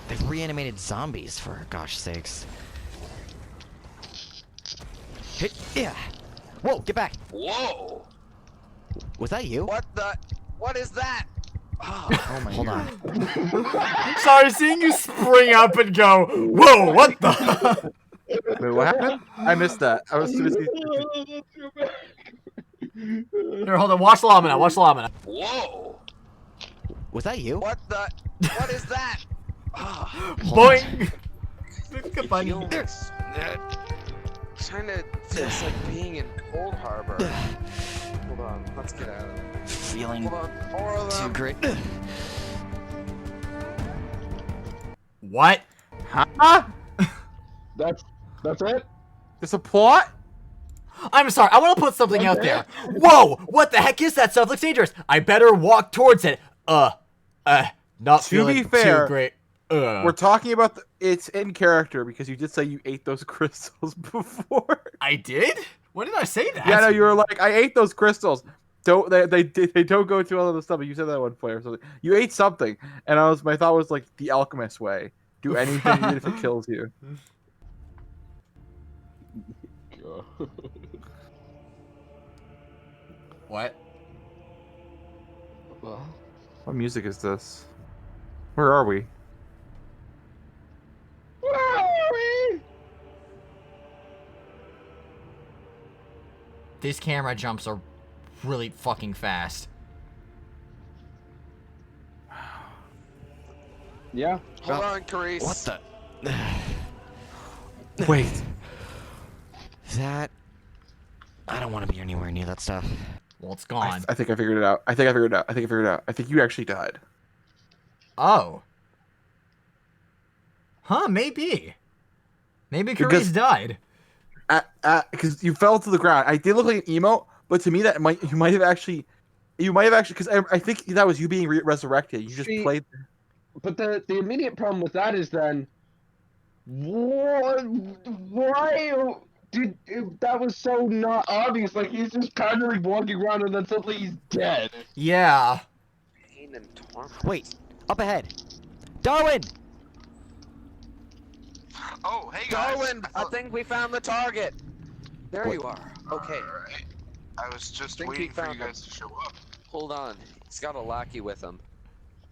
They've reanimated zombies, for gosh sakes. Hit. Yeah. Whoa, get back. Whoa! Was that you? What the? What is that? Oh, Hold on. Sorry, seeing you spring up and go, whoa, what the? Wait, what happened? I missed that. I was too busy. Here, hold on, watch the Lamina, watch the Lamina. whoa! Was that you? What the? What is that? Oh, Boing! Goodbye. feels kind of feels like being in Cold Harbor. Hold on, let's get out of there. Feeling Hold on, more of too them. great. What? Huh? That's it? There's a plot? I'm sorry, I want to put something out there. Whoa, what the heck is that stuff? Looks dangerous. I better walk towards it. Not To feeling be fair, too great. We're talking about it's in character because you did say you ate those crystals before. I did? When did I say that? Yeah, no, you were like, I ate those crystals. Don't they don't go to all of the stuff. But you said that at one point or something. You ate something, and my thought was like the alchemist way. Do anything even if it kills you. What? What music is this? Where are we? Where are we? These camera jumps are really fucking fast. Yeah. Hold on, Carice. What the? Wait. That. I don't want to be anywhere near that stuff. Well, it's gone. I think I figured it out. I think I figured it out. I think you actually died. Oh. Huh, maybe. Maybe Because- Carice died. Because you fell to the ground. I did look like an emote, but to me that you might have actually because I think that was you being resurrected. You just See, played. But the immediate problem with that is then, why did that was so not obvious? Like he's just kind of like walking around and then suddenly he's dead. Yeah. Pain and torment. Wait, up ahead. Darwin! Oh, hey guys. Darwin, I think we found the target. There you are. Okay, Alright. I was just Think waiting he for you found guys to show up. hold on. He's got a lackey with him.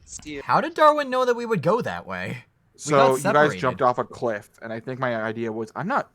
Steal. How did Darwin know that we would go that way? So got you guys separated. jumped off a cliff, and I think my idea was I'm not.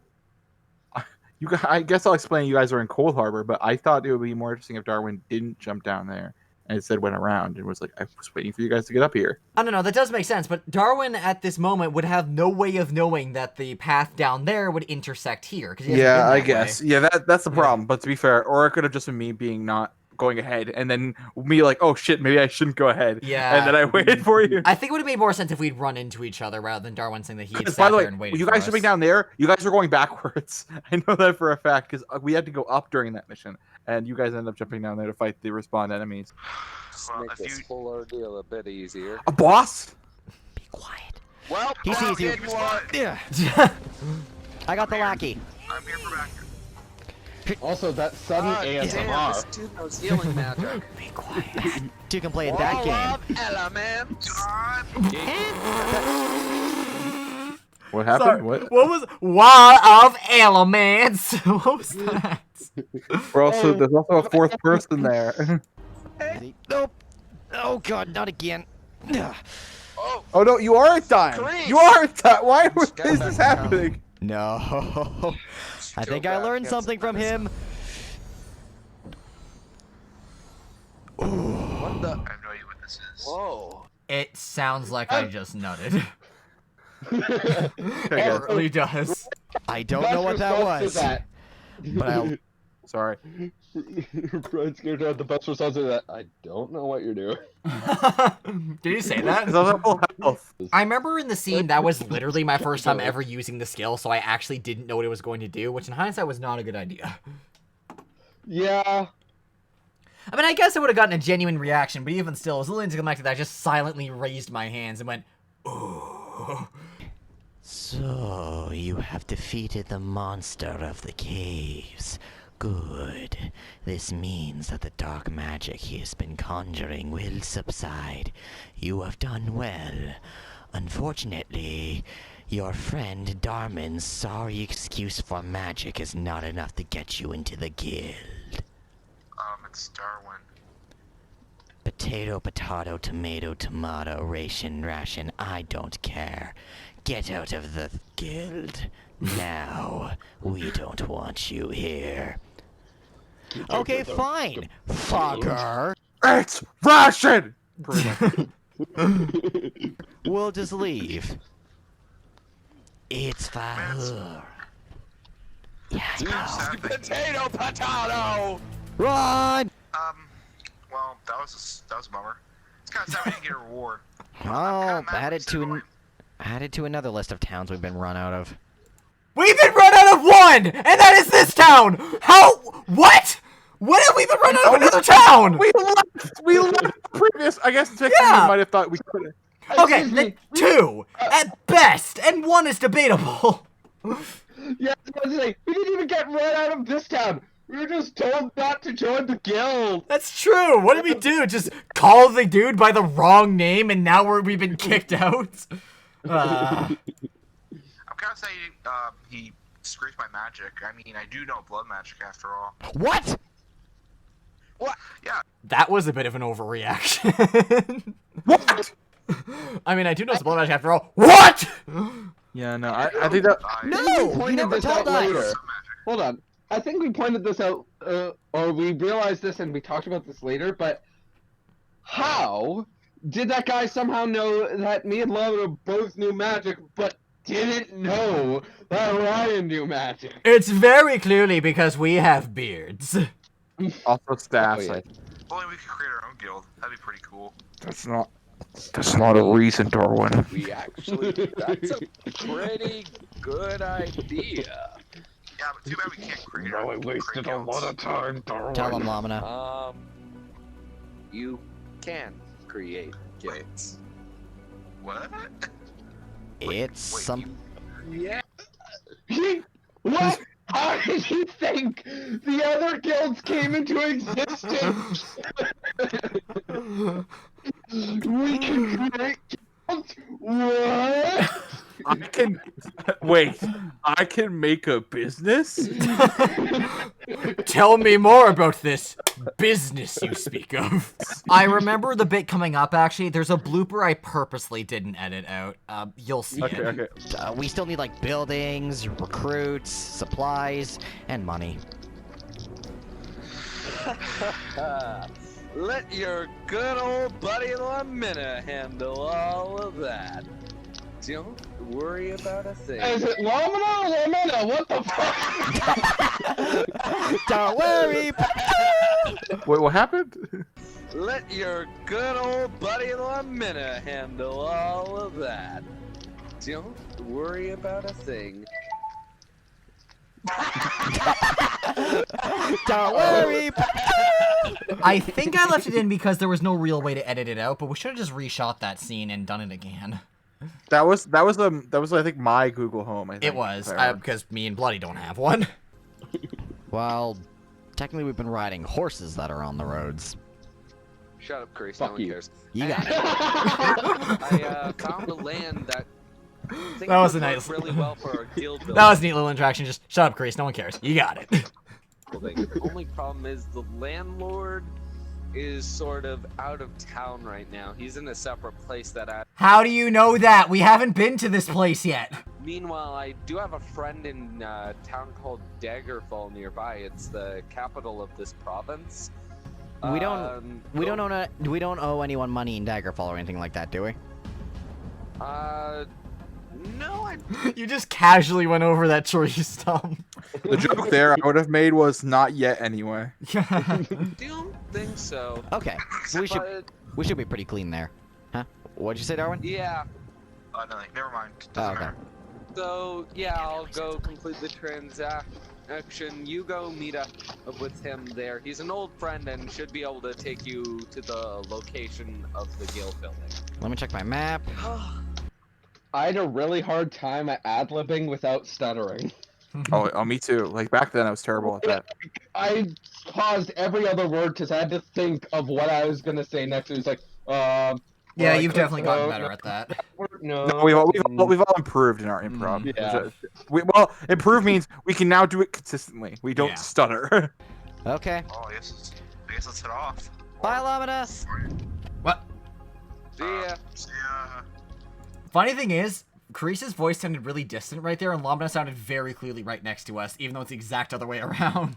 You guys, I guess I'll explain. You guys are in Cold Harbor, but I thought it would be more interesting if Darwin didn't jump down there and instead went around and was like, I was waiting for you guys to get up here. I don't know, that does make sense, but Darwin at this moment would have no way of knowing that the path down there would intersect here. 'Cause he hasn't Yeah, been I that guess. way. Yeah, that's the Yeah. problem. But to be fair, or it could have just been me being not going ahead, and then me like, oh shit, maybe I shouldn't go ahead. Yeah. And then I waited for you. I think it would have made more sense if we'd run into each other rather than Darwin saying that he had By sat the way, there and waited you for guys us. jumping down there, you guys were going backwards. I know that for a fact because we had to go up during that mission, and you guys ended up jumping down there to fight the respawn enemies. Just Well, make if this you whole ordeal a bit easier. A boss? Be quiet. Well, He sees you. getting one. Yeah. I got the lackey. I'm here for backup. Also, that sudden Damn, this ASMR. dude knows healing magic. Be quiet. You can play that Wall game. of elements. What happened? Sorry, What? was Wall of Elements? What was that? We're also there's also a fourth person there. Nope. Oh god, not again. Oh no, you aren't dying. Carice! You aren't dying. Why Just get is back this to town. happening? No. I think I learned something from him. What the? I have no idea what this is. Whoa. It sounds like I just nutted. Okay, It guys. really does. I don't know what that was. But I'll... Sorry. Brian scared out the best response to that. I don't know what you're doing. Did you say that? It's also full health. I remember in the scene that was literally my first time ever using the skill, so I actually didn't know what it was going to do, which in hindsight was not a good idea. Yeah. I mean, I guess I would have gotten a genuine reaction, but even still, it was a little anticlimactic that I just silently raised my hands and went, ooh. So, you have defeated the monster of the caves. Good. This means that the dark magic he has been conjuring will subside. You have done well. Unfortunately, your friend Darmin's sorry excuse for magic is not enough to get you into the guild. It's Darwin. Potato, potato, tomato, tomato, ration, I don't care. Get out of the guild. Now, we don't want you here. Okay, fine, fucker. It's ration. We'll just leave. It's fine. Yeah, go. Potato, potato. Run! Well, that was a bummer. It's kind of sad we didn't get a reward. Oh, added to another list of towns we've been run out of. We've been run out of one, and that is this town. How? What? When have we been run out of another town? We left previous. I guess technically Yeah. we might have thought we could have. Okay, then two at best, and one is debatable. Yeah, I was about to say, we didn't even get run out of this town. We were just told not to join the guild. That's true. What did we do? Just call the dude by the wrong name, and now we've been kicked out. I'm kind of saying he scraped my magic. I mean, I do know blood magic after all. What? What? Yeah. That was a bit of an overreaction. What? I mean, I do know it's blood magic after all. What? Yeah, no, I think that. No, We you pointed never this out told us. later. Hold on. I think we pointed this out, or we realized this and we talked about this later, but how did that guy somehow know that me and Lana both knew magic, but didn't know that Ryan knew magic? It's very clearly because we have beards. Also, staff. Oh, yeah. Like, If only we could create our own guild. That'd be pretty cool. that's not. That's not a reason, Darwin. We actually, that's a pretty good idea. Yeah, but too bad we can't create No, I wasted a lot of time, Darwin. Tell him, Lamina. You can create guilds. What? It's some. Yeah. What? How did you think the other guilds came into existence? We can create guilds? What? I can wait. I can make a business. Tell me more about this business you speak of. I remember the bit coming up, actually. There's a blooper I purposely didn't edit out. You'll see Okay, it. okay. We still need like buildings, recruits, supplies, and money. Let your good old buddy Lamina handle all of that. Don't worry about a thing. Is it Lamina or Lamina? What the fuck? Don't worry. Wait, what happened? Let your good old buddy Lamina handle all of that. Don't worry about a thing. Don't worry. I think I left it in because there was no real way to edit it out, but we should have just reshot that scene and done it again. That was I think my Google Home. I think, It was, if I remember. because me and Bloody don't have one. Well, technically we've been riding horses that are on the roads. Shut up, Chris. Fuck No one you. cares. You got it. I found a land that I think That was would a work nice- really well for a guild building. That was a neat little interaction. Just shut up, Grace. No one cares. You got it. The only problem is the landlord is sort of out of town right now. He's in a separate place that I... How do you know that? We haven't been to this place yet. Meanwhile, I do have a friend in a town called Daggerfall nearby. It's the capital of this province. We don't owe anyone money in Daggerfall or anything like that, do we? No, I You just casually went over that tree stump. The joke there I would have made was not yet anyway. don't think so. Okay, so But, we should be pretty clean there, huh? What'd you say, Darwin? yeah. Oh, no, never mind. Oh, Doesn't okay. matter. So, yeah, I'll go complete the transaction. You go meet up with him there. He's an old friend and should be able to take you to the location of the guild building. Let me check my map. I had a really hard time at ad-libbing without stuttering. Oh, me too. Like back then, I was terrible at that. I paused every other word because I had to think of what I was gonna say next. It was like, Yeah, well, you've I definitely couldn't- gotten better at that. No, No, we've all improved in our improv. Yeah. Well, improve means we can now do it consistently. We don't Yeah. stutter. Okay. Oh, I guess let's head off. Bye, Lamina. What? See ya. See ya. Funny thing is, Carice's voice sounded really distant right there, and Lamina sounded very clearly right next to us, even though it's the exact other way around.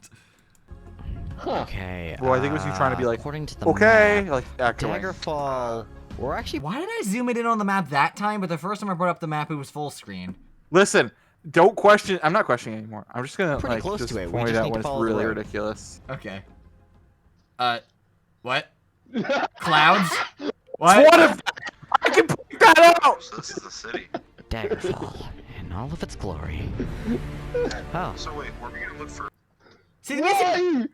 Huh. Okay. Well, I think it was you trying to be like, according to the okay, map, like echoing. Daggerfall. We're actually. Why did I zoom it in on the map that time, but the first time I brought up the map, it was full screen? Listen, don't question. I'm not questioning anymore. I'm just gonna Pretty like close just to it. We point just out need to when it's follow the really road. ridiculous. Okay. What? Clouds? It's What? one of them. I can point that out. So this is the city. Daggerfall in all of its glory. Oh. So wait, were we gonna look for? See, the music... Why?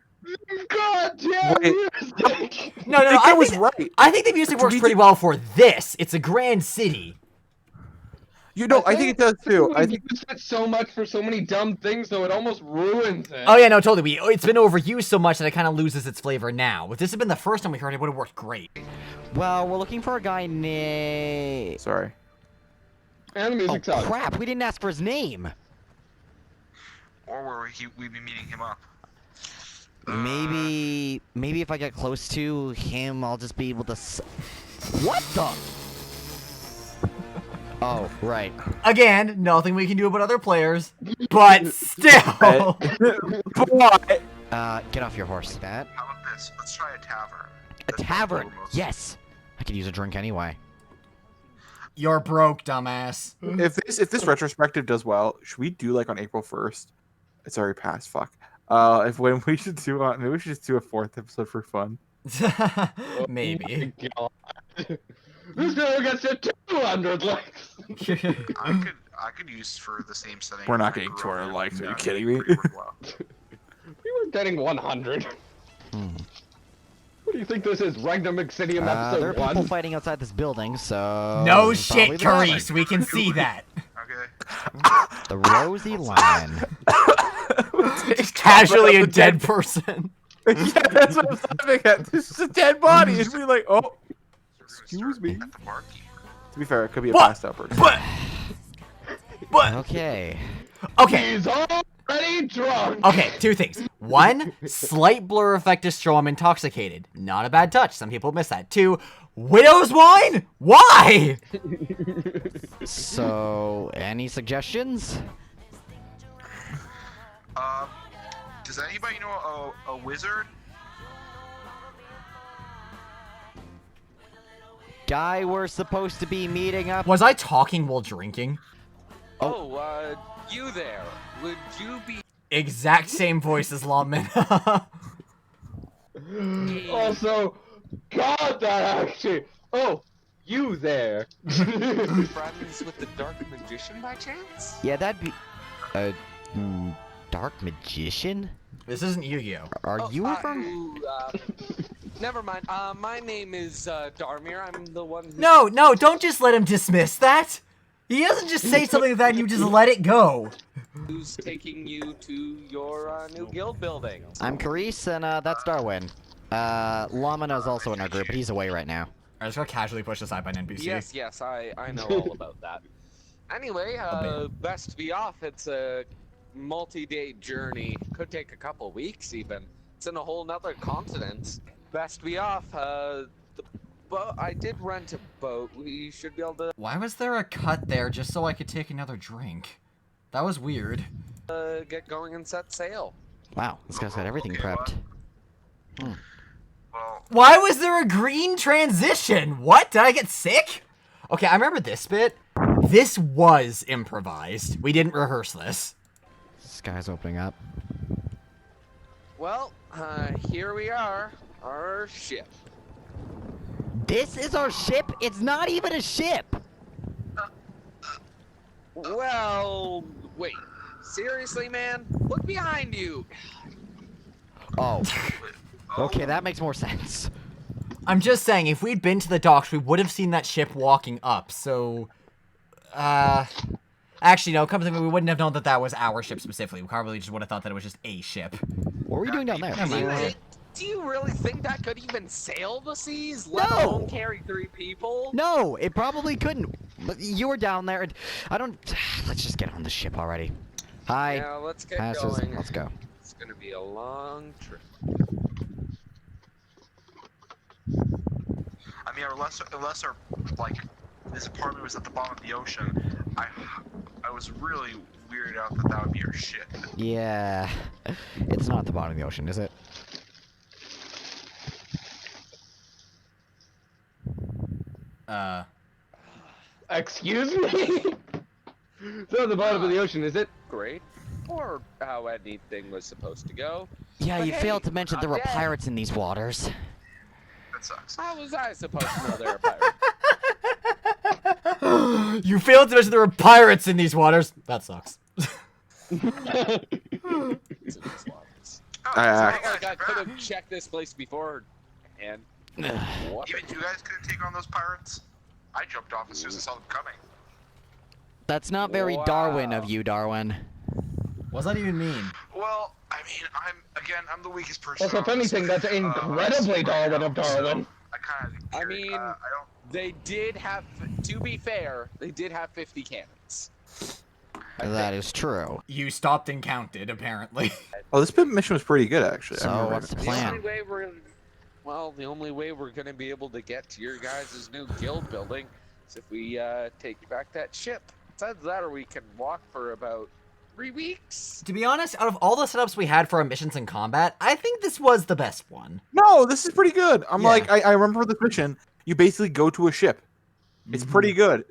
God damn Wait. music! No, I think I I was think, right. I think the music works pretty well for this. It's a grand city. You know, I think it does too. I We've think used it so much for so many dumb things, though it almost ruins it. Oh yeah, no, totally. It's been overused so much that it kind of loses its flavor now. If this had been the first time we heard it, would have worked great. Well, we're looking for a guy named. Sorry. And the Oh music sucks. crap! We didn't ask for his name. Or were we be meeting him up? Maybe if I get close to him, I'll just be able to. What the? Oh, right. Again, nothing we can do about other players, but still. But Get off your horse. That How about this? Let's try a tavern. a tavern. Yes. I could use a drink anyway. You're broke, dumbass. if this retrospective does well, should we do like on April 1st? It's already passed. Fuck. If when we should do maybe we should just do a 4th episode for fun. Maybe. Oh my God. This girl gets to 200 likes. I could use for the same setting. We're not I getting grew up 200 in. likes. Are you Yeah, kidding me? pretty worthwhile. We were getting 100. What do you think this is? Ragnar McCidium There episode are people 1? fighting outside this building, so... No this is probably shit, the building. Carice, we can see that. Okay. The Rosy Lion. Casually a dead person. Yeah, that's what I'm laughing at. This is a dead body. And we're like, oh. Excuse me. At the barkeep. To be fair, it could be a What? passed out person. But Okay. okay. He's already drunk! Okay, two things. One, slight blur effect to show I'm intoxicated. Not a bad touch. Some people miss that. Two, widow's wine? Why? So, any suggestions? Does anybody know a wizard? Guy we're supposed to be meeting up. Was I talking while drinking? You there. Would you be Exact same voice as Lawman. Also, God, that actually. Oh, you there. friends with the Dark Magician by chance? Yeah, that'd be... Dark Magician? This isn't Yu-Gi-Oh. Are you from... Never mind. My name is Darmir. I'm the one who... No, don't just let him dismiss that. He doesn't just say something like that and you just let it go. who's taking you to your new guild building. I'm Carice, and that's Darwin. Lamana's also in our group, but he's away right now. I just got casually pushed aside by an NPC. Yes, I know all about that. Anyway, best to be off. It's a multi-day journey. Could take a couple weeks even. It's in a whole nother continent. Best to be off. The boat. I did rent a boat. We should be able to. Why was there a cut there just so I could take another drink? That was weird. Get going and set sail. Wow, this guy's got everything prepped. Well, Why was there a green transition? What? Did I get sick? Okay, I remember this bit. This was improvised. We didn't rehearse this. This guy's opening up. Well, here we are. Our ship. This is our ship? It's not even a ship! Well, wait. Seriously, man? Look behind you. Oh. Okay, that makes more sense. I'm just saying, if we'd been to the docks, we would have seen that ship walking up, so... Actually, no, come to think of it, we wouldn't have known that that was our ship specifically. We probably just would have thought that it was just a ship. What were you doing down there? Do you really think that could even sail the seas, let alone carry 3 people? No, it probably couldn't. But you were down there, and I don't... Let's just get on the ship already. Hi. Yeah, let's get Passes. going. Let's go. It's gonna be a long trip. I mean, unless our like this apartment was at the bottom of the ocean, I was really weirded out that would be our ship. Yeah. It's not at the bottom of the ocean, is it? Excuse me? It's not at the bottom of the ocean, is it? Great. Or how anything was supposed to go. Yeah, But you hey, failed to mention there were not dead. pirates in these waters. That sucks. How was I supposed to know they were pirates? You failed to mention there were pirates in these waters. That sucks. It's in these waters. I- It's not like I could have checked this place before. And what? Even you guys couldn't take on those pirates? I jumped off as soon as I saw them coming. That's not very Wow. Darwin of you, Darwin. What does that even mean? Well, I mean, I'm the weakest person. Also, if anything, that's incredibly Darwin of Darwin. I mean, I don't. they did have, to be fair, they did have 50 cannons. That is true. You stopped and counted, apparently. Oh, this mission was pretty good, actually. I So, remember what's the it. plan? The only way we're gonna be able to get to your guys' new guild building is if we take back that ship. Besides that, or we can walk for about 3 weeks. To be honest, out of all the setups we had for our missions in combat, I think this was the best one. No, this is pretty good. I'm Yeah. like, I remember this mission. You basically go to a ship. It's pretty good.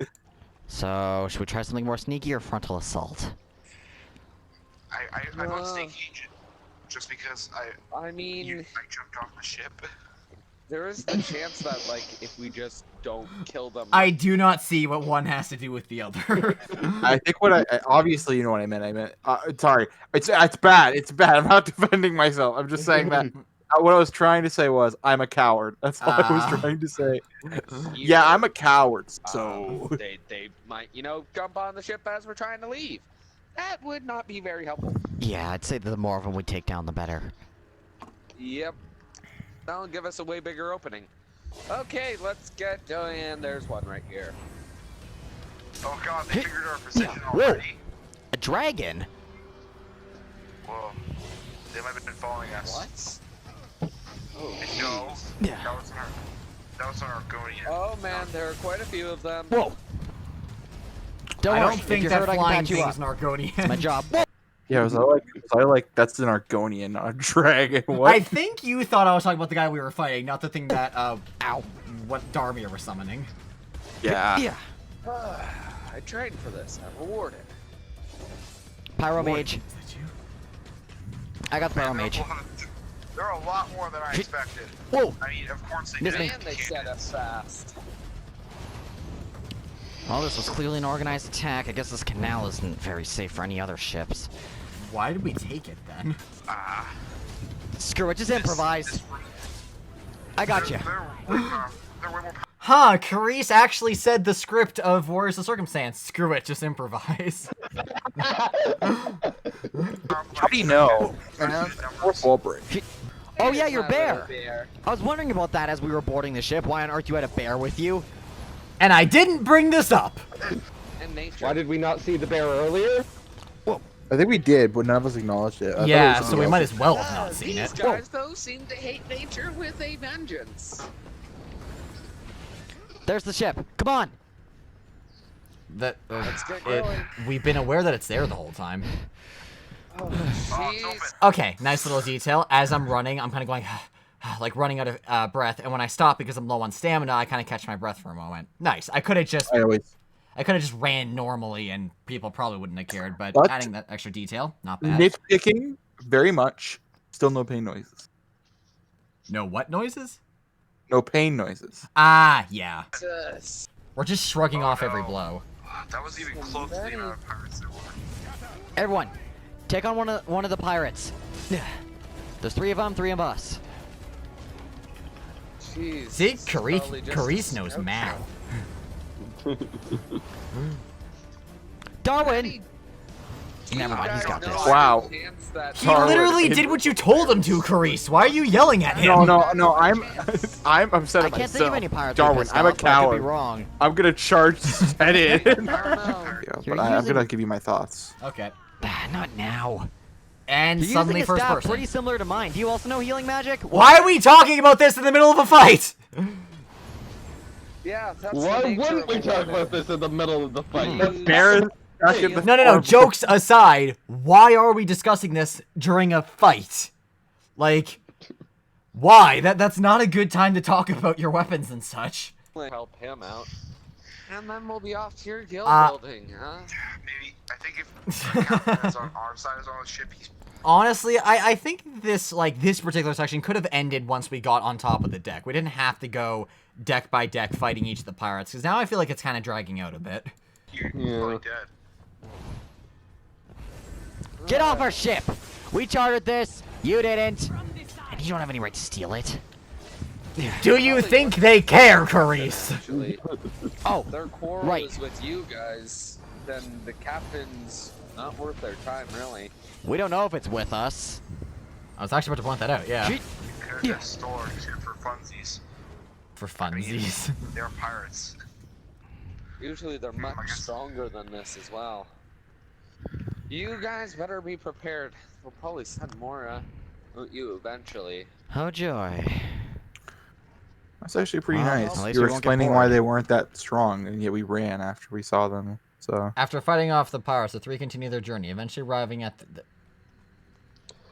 So, should we try something more sneaky or frontal assault? I don't stay agent just because I mean, I jumped off the ship. There is the chance that, like, if we just don't kill them... I do not see what one has to do with the other. I think what I obviously you know what I meant. I meant sorry. It's bad. It's bad. I'm not defending myself. I'm just saying that what I was trying to say was I'm a coward. That's all I was trying to say. Yeah, I'm a coward. So they might, you know, jump on the ship as we're trying to leave. That would not be very helpful. Yeah, I'd say that the more of them we take down, the better. Yep. That'll give us a way bigger opening. Okay, let's get going. There's one right here. Oh god, they figured our position Whoa. already. A dragon? Whoa. They might have been following us. What? Oh, No. Yeah. That was an Argonian. Oh man, there are quite a few of them. Whoa. I worry, don't if think you're that hurt, I can flying patch you thing up. is an Argonian. It's my job. yeah, was I like that's an Argonian, not a dragon. What? I think you thought I was talking about the guy we were fighting, not the thing that, what Darmir was summoning. Yeah. Yeah. I trained for this. I'm rewarded. Pyro Mage. Is that you? I got the Pyro Mage. There are a lot more than I expected. Whoa. I mean, of course they Miss did. me. Man, they set us fast. Well, this was clearly an organized attack. I guess this canal isn't very safe for any other ships. Why did we take it then? Screw it, just improvise. I got you. They're way more Huh, Carice actually said the script of Warriors of Circumstance. Screw it, just improvise. How do you know? Fourth wall break. Oh yeah, your bear. Bear. I was wondering about that as we were boarding the ship. Why on earth you had a bear with you? And I didn't bring this up! And nature. Why did we not see the bear earlier? I think we did, but none of us acknowledged it. I thought it Yeah, was so we something might else. as well have not seen These it. guys, though, seem to hate nature with a vengeance. There's the ship. Come on. Let's get going. We've been aware that it's there the whole time. Oh, it's jeez. open. Okay, nice little detail. As I'm running, I'm kind of going, like running out of breath, and when I stop because I'm low on stamina, I kind of catch my breath for a moment. Nice. I could have just ran normally, and people probably wouldn't have cared. But What? adding that extra detail, not bad. Nitpicking very much. Still no pain noises. No what noises? No pain noises. Ah, yeah. Jesus. We're just shrugging off every no. blow. That was even close to the amount of pirates there were. Everyone, take on one of the pirates. There's 3 of them, 3 of us. Jeez. See, this is probably just Carice a knows scout math. Darwin. show. Never mind, he's got You guys this. know Wow. there's a chance that- He Darwin, literally it- did what you told him to, Carice. Why are you yelling at him? No, I'm upset I at can't think of myself. any pirates. Darwin, I'm a I could be coward. wrong. I'm gonna charge head in. I don't know. Yeah, You're but I'm using- gonna give you my thoughts. Okay. Not now. And You're suddenly using a first staff person. pretty similar to mine. Do you also know healing magic? Why are we talking about this in the middle of a fight? Yeah, that's Why the nature wouldn't of we a talk weapon. about this in the middle of the fight? The bear is back in the No. form. Jokes aside, why are we discussing this during a fight? Like, why? That's not a good time to talk about your weapons and such. Help him out. And then we'll be off to your guild Uh, building, huh? Maybe, I think if the captain is on our side is on the ship, he's Honestly, I think this particular section could have ended once we got on top of the deck. We didn't have to go deck by deck fighting each of the pirates, because now I feel like it's kind of dragging out a bit. probably dead. Get off our ship. We chartered this. You didn't. And you don't have any right to steal it. Do you think they care, Carice? Actually, Oh, their quarrel right. is with you guys. Then the captain's not worth their time, really. We don't know if it's with us. I was actually about to point that out, yeah. Gee. They're Yeah. just storage here for funsies. For funsies. They're pirates. Usually they're much stronger than this as well. You guys better be prepared. We'll probably send more at you eventually. Oh joy. That's actually pretty Well, nice. at least You were we won't get explaining why bored. they weren't that strong, and yet we ran after we saw them. So After fighting off the pirates, the 3 continue their journey, eventually arriving at the...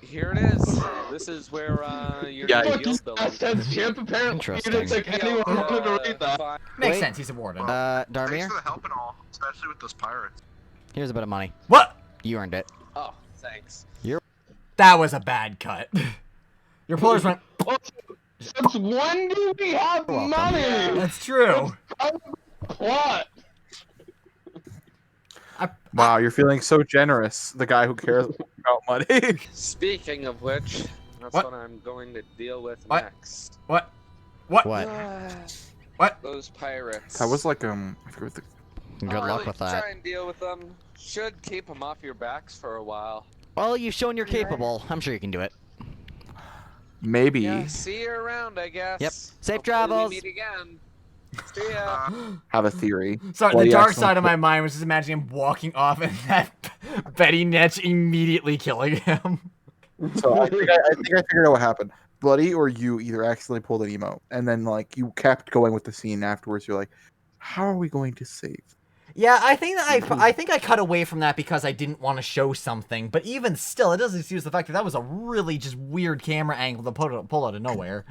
Here it is. This is where your Yeah, new you- guild building. Sense chimp, apparently you Interesting. didn't think anyone wanted to read that. Makes Wait. sense, he's a warden. Thanks Darmir, for the help and all, especially with those pirates. here's a bit of money. What? You earned it. Oh, thanks. That was a bad cut. Your pillars went... Since when do we have money? That's true. What? Wow, you're feeling so generous. The guy who cares about money. Speaking of which, that's What? what I'm going to deal with What? next. What? What? Those pirates. That was like I forget what the. Good luck with that. Try and deal with them. Should keep them off your backs for a while. Well, you've shown you're capable. I'm sure you can do it. Maybe. Yeah, see you around, I guess. Yep. Safe Hopefully travels. We meet again. See ya. Have a theory. Sorry, Bloody the dark excellent. side of my mind was just imagining him walking off and that Betty Netch immediately killing him. So I think I figured out what happened. Bloody or you either accidentally pulled an emo, and then like you kept going with the scene afterwards. You're like, how are we going to save? Yeah, I think that I think I cut away from that because I didn't want to show something. But even still, it doesn't excuse the fact that was a really just weird camera angle to pull out of nowhere.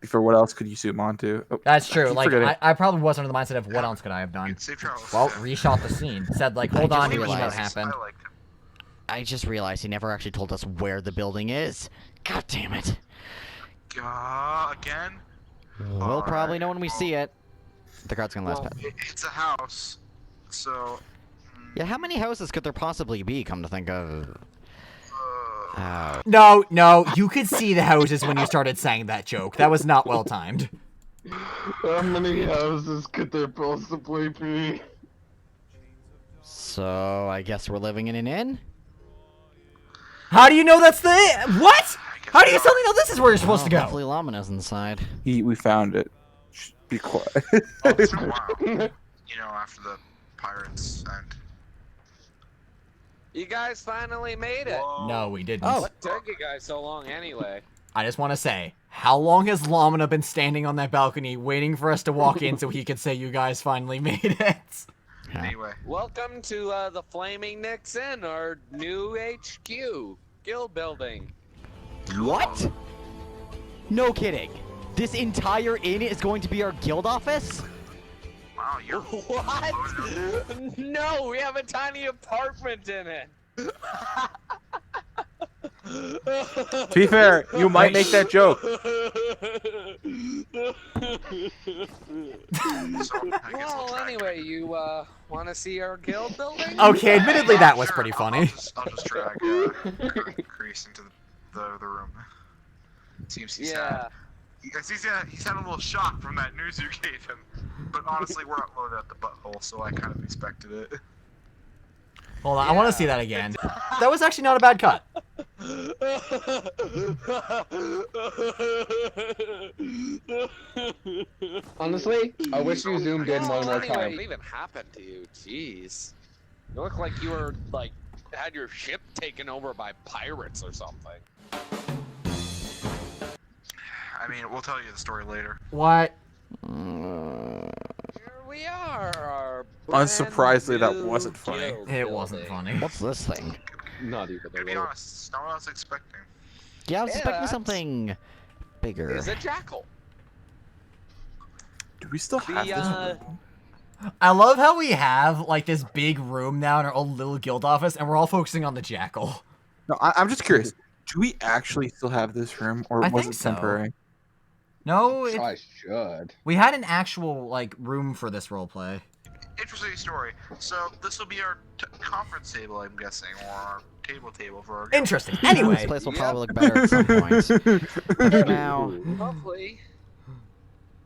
For what else could you zoom onto? Oh, That's I true. keep Like forgetting. I probably was under the mindset of what else could I have done. Safe travels. Well, reshot the scene. Said like, hold I on, just your emote realized- happened. I liked him. I just realized he never actually told us where the building is. God damn it. Again? We'll probably know when we see it. The card's gonna last. Well, it's a house, so. Yeah, how many houses could there possibly be, come to think of? No, you could see the houses when you started saying that joke. That was not well timed. How many houses could there possibly be? So, I guess we're living in an inn? How do you know that's the what? How do you suddenly know this is where you're supposed to go? Hopefully Lamina's inside. We found it. Shh, be quiet. Well, it's been a while. You know, after the pirates and. You guys finally made it. No, we didn't. Oh. What took you guys so long anyway? I just want to say, how long has Lamina been standing on that balcony waiting for us to walk in so he could say you guys finally made it? Anyway. Welcome to the Flaming Nix Inn, our new HQ, guild building. What? No kidding. This entire inn is going to be our guild office? Wow, you're. What? No, we have a tiny apartment in it. To be fair, you might make that joke. Well, anyway, you want to see our guild building? Okay, admittedly that was Sure, pretty I'll funny. just drag Grease into the room. Seems he's had. He's had a little shock from that news you gave him. But honestly, we're not loaded at the butthole, so I kind of expected it. Hold on, I want to see that again. That was actually not a bad cut. Honestly, I wish you zoomed in one more Anyway, time. what even happened to you? Jeez. You look like you were, like, had your ship taken over by pirates or something. I mean, we'll tell you the story later. What? Here we are. Our Unsurprisingly, that brand new wasn't funny. guild It wasn't building. funny. What's this thing? Not even a To be little. honest, it's not what I was expecting. Yeah, I was Yeah, expecting that's- something bigger. Is a jackal. Do we still have The, this? I love how we have like this big room now in our own little guild office, and we're all focusing on the jackal. No, I'm just curious. Do we actually still have this room, or I was think it so. temporary? No, I should. we had an actual like room for this roleplay. Interesting story. So this will be our conference table, I'm guessing, or our table for our. Interesting. This Anyway, place will Yep. probably look better at some point. But for now, Hopefully.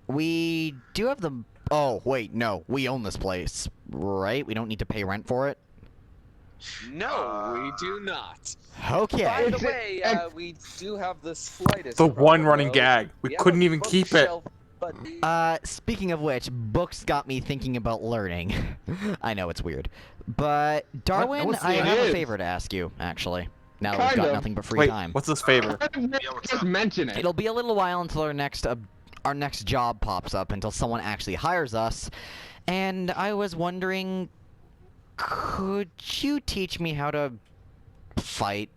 we do have the... Oh, wait, no. We own this place, right? We don't need to pay rent for it? No, we do not. Okay. By the way, we do have the slightest. The one problem, running though. gag. We have couldn't a even keep it. bookshelf, But Speaking of which, books got me thinking about learning. I know, it's weird. But, Darwin, what's I the- have It a is. favor to ask you, actually. Now that we've Kind got of. nothing but free Wait, time. what's this favor? what's Just up? mention it. It'll be a little while until our next job pops up, until someone actually hires us. And I was wondering, could you teach me how to fight,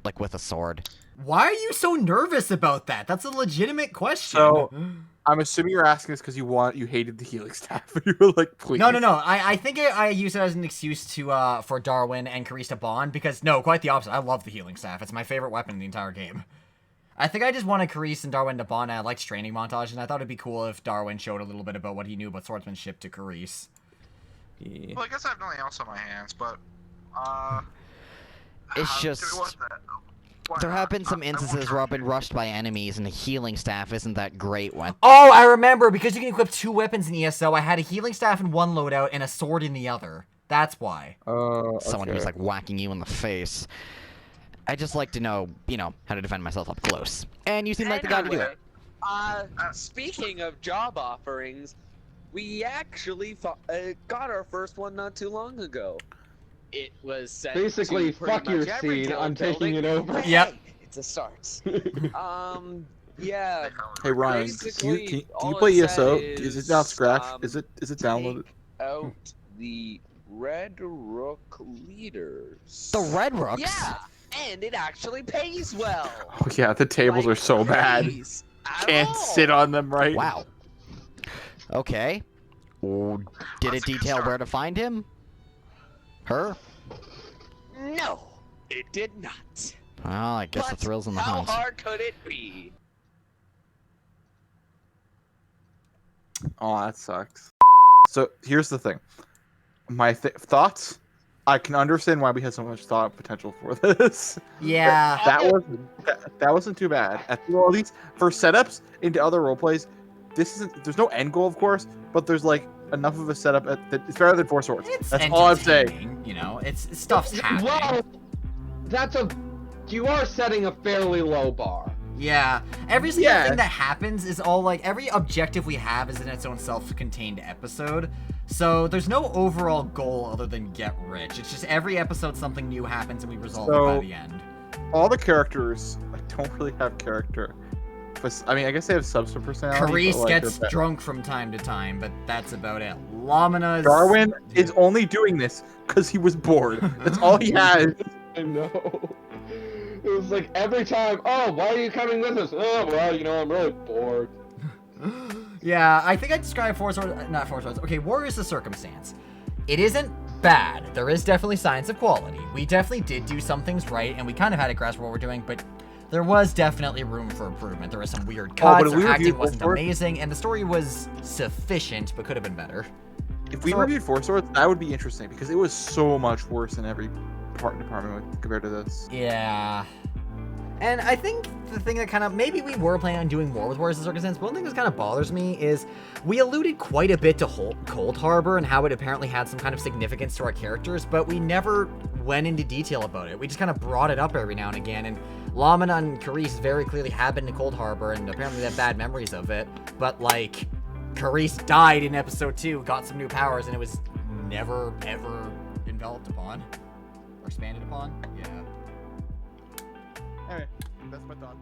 like, with a sword? why are you so nervous about that? That's a legitimate question. So, I'm assuming you're asking this because you hated the healing staff, and you were like, please. No. I think I use it as an excuse to for Darwin and Karista bond because no, quite the opposite. I love the healing staff. It's my favorite weapon in the entire game. I think I just wanted Carice and Darwin to bond. I liked training montage, and I thought it'd be cool if Darwin showed a little bit about what he knew about swordsmanship to Carice. Yeah. Well, I guess I have nothing else on my hands, but It's just there have been some instances where I've been rushed by enemies, and the healing staff isn't that great when. Oh, I remember, because you can equip 2 weapons in ESO, I had a healing staff in one loadout and a sword in the other. That's why. Someone who's like whacking you in the face. I just like to know, how to defend myself up close. And you seem like the guy to do it. Speaking of job offerings, we actually got our first one not too long ago. It was sent Basically, to pretty fuck your much every scene. I'm guild taking it building. over. Yep. It's a start. Yeah. Hey Ryan, can Basically, you all play it ESO? said Is it now Scratch? um, Is it downloaded? Take out the Red Rook leaders. The Red Rooks? Yeah, and it actually pays well. Oh yeah, the tables Like are so bad. craze at Can't all. sit on them right. Wow. Okay. Did it That's a good detail start. where to find him? Her? No, it did not. Well, I guess the But thrills in the how hunt. hard could it be? Oh, that sucks. So here's the thing. My thoughts. I can understand why we had so much thought potential for this. Yeah. That wasn't too bad. At least for setups into other roleplays, this isn't. There's no end goal, of course, but there's like enough of a setup that it's better than Four Swords. It's That's all I'm saying. entertaining, it's stuff's happening. Well, you are setting a fairly low bar. Yeah, every single Yeah. thing that happens is all like every objective we have is in its own self-contained episode. So there's no overall goal other than get rich. It's just every episode something new happens and we resolve it by the end. All the characters don't really have character. But I mean, I guess they have substance personality. Carice but, like, gets they're bad. drunk from time to time, but that's about it. Lamina's Darwin is only doing this because he was bored. That's all he has. I know. It was like every time, oh, why are you coming with us? Oh, well, I'm really bored. Yeah, I think I described not Four Swords. Okay, War is the circumstance. It isn't bad. There is definitely signs of quality. We definitely did do some things right, and we kind of had a grasp of what we're doing, but there was definitely room for improvement. There was some weird cuts, but if we the acting reviewed wasn't Four Swords- amazing, and the story was sufficient, but could have been better. If we reviewed Four Swords, that would be interesting because it was so much worse in every department compared to this. Yeah. And I think the thing that kind of, maybe we were planning on doing more with Warriors of Circumstance, but one thing that kind of bothers me is we alluded quite a bit to Cold Harbor and how it apparently had some kind of significance to our characters, but we never went into detail about it. We just kind of brought it up every now and again, and Lamina and Carice very clearly have been to Cold Harbor, and apparently they have bad memories of it, but like, Carice died in episode 2, got some new powers, and it was never, ever enveloped upon. Or expanded upon? Yeah. Anyway, that's my thought.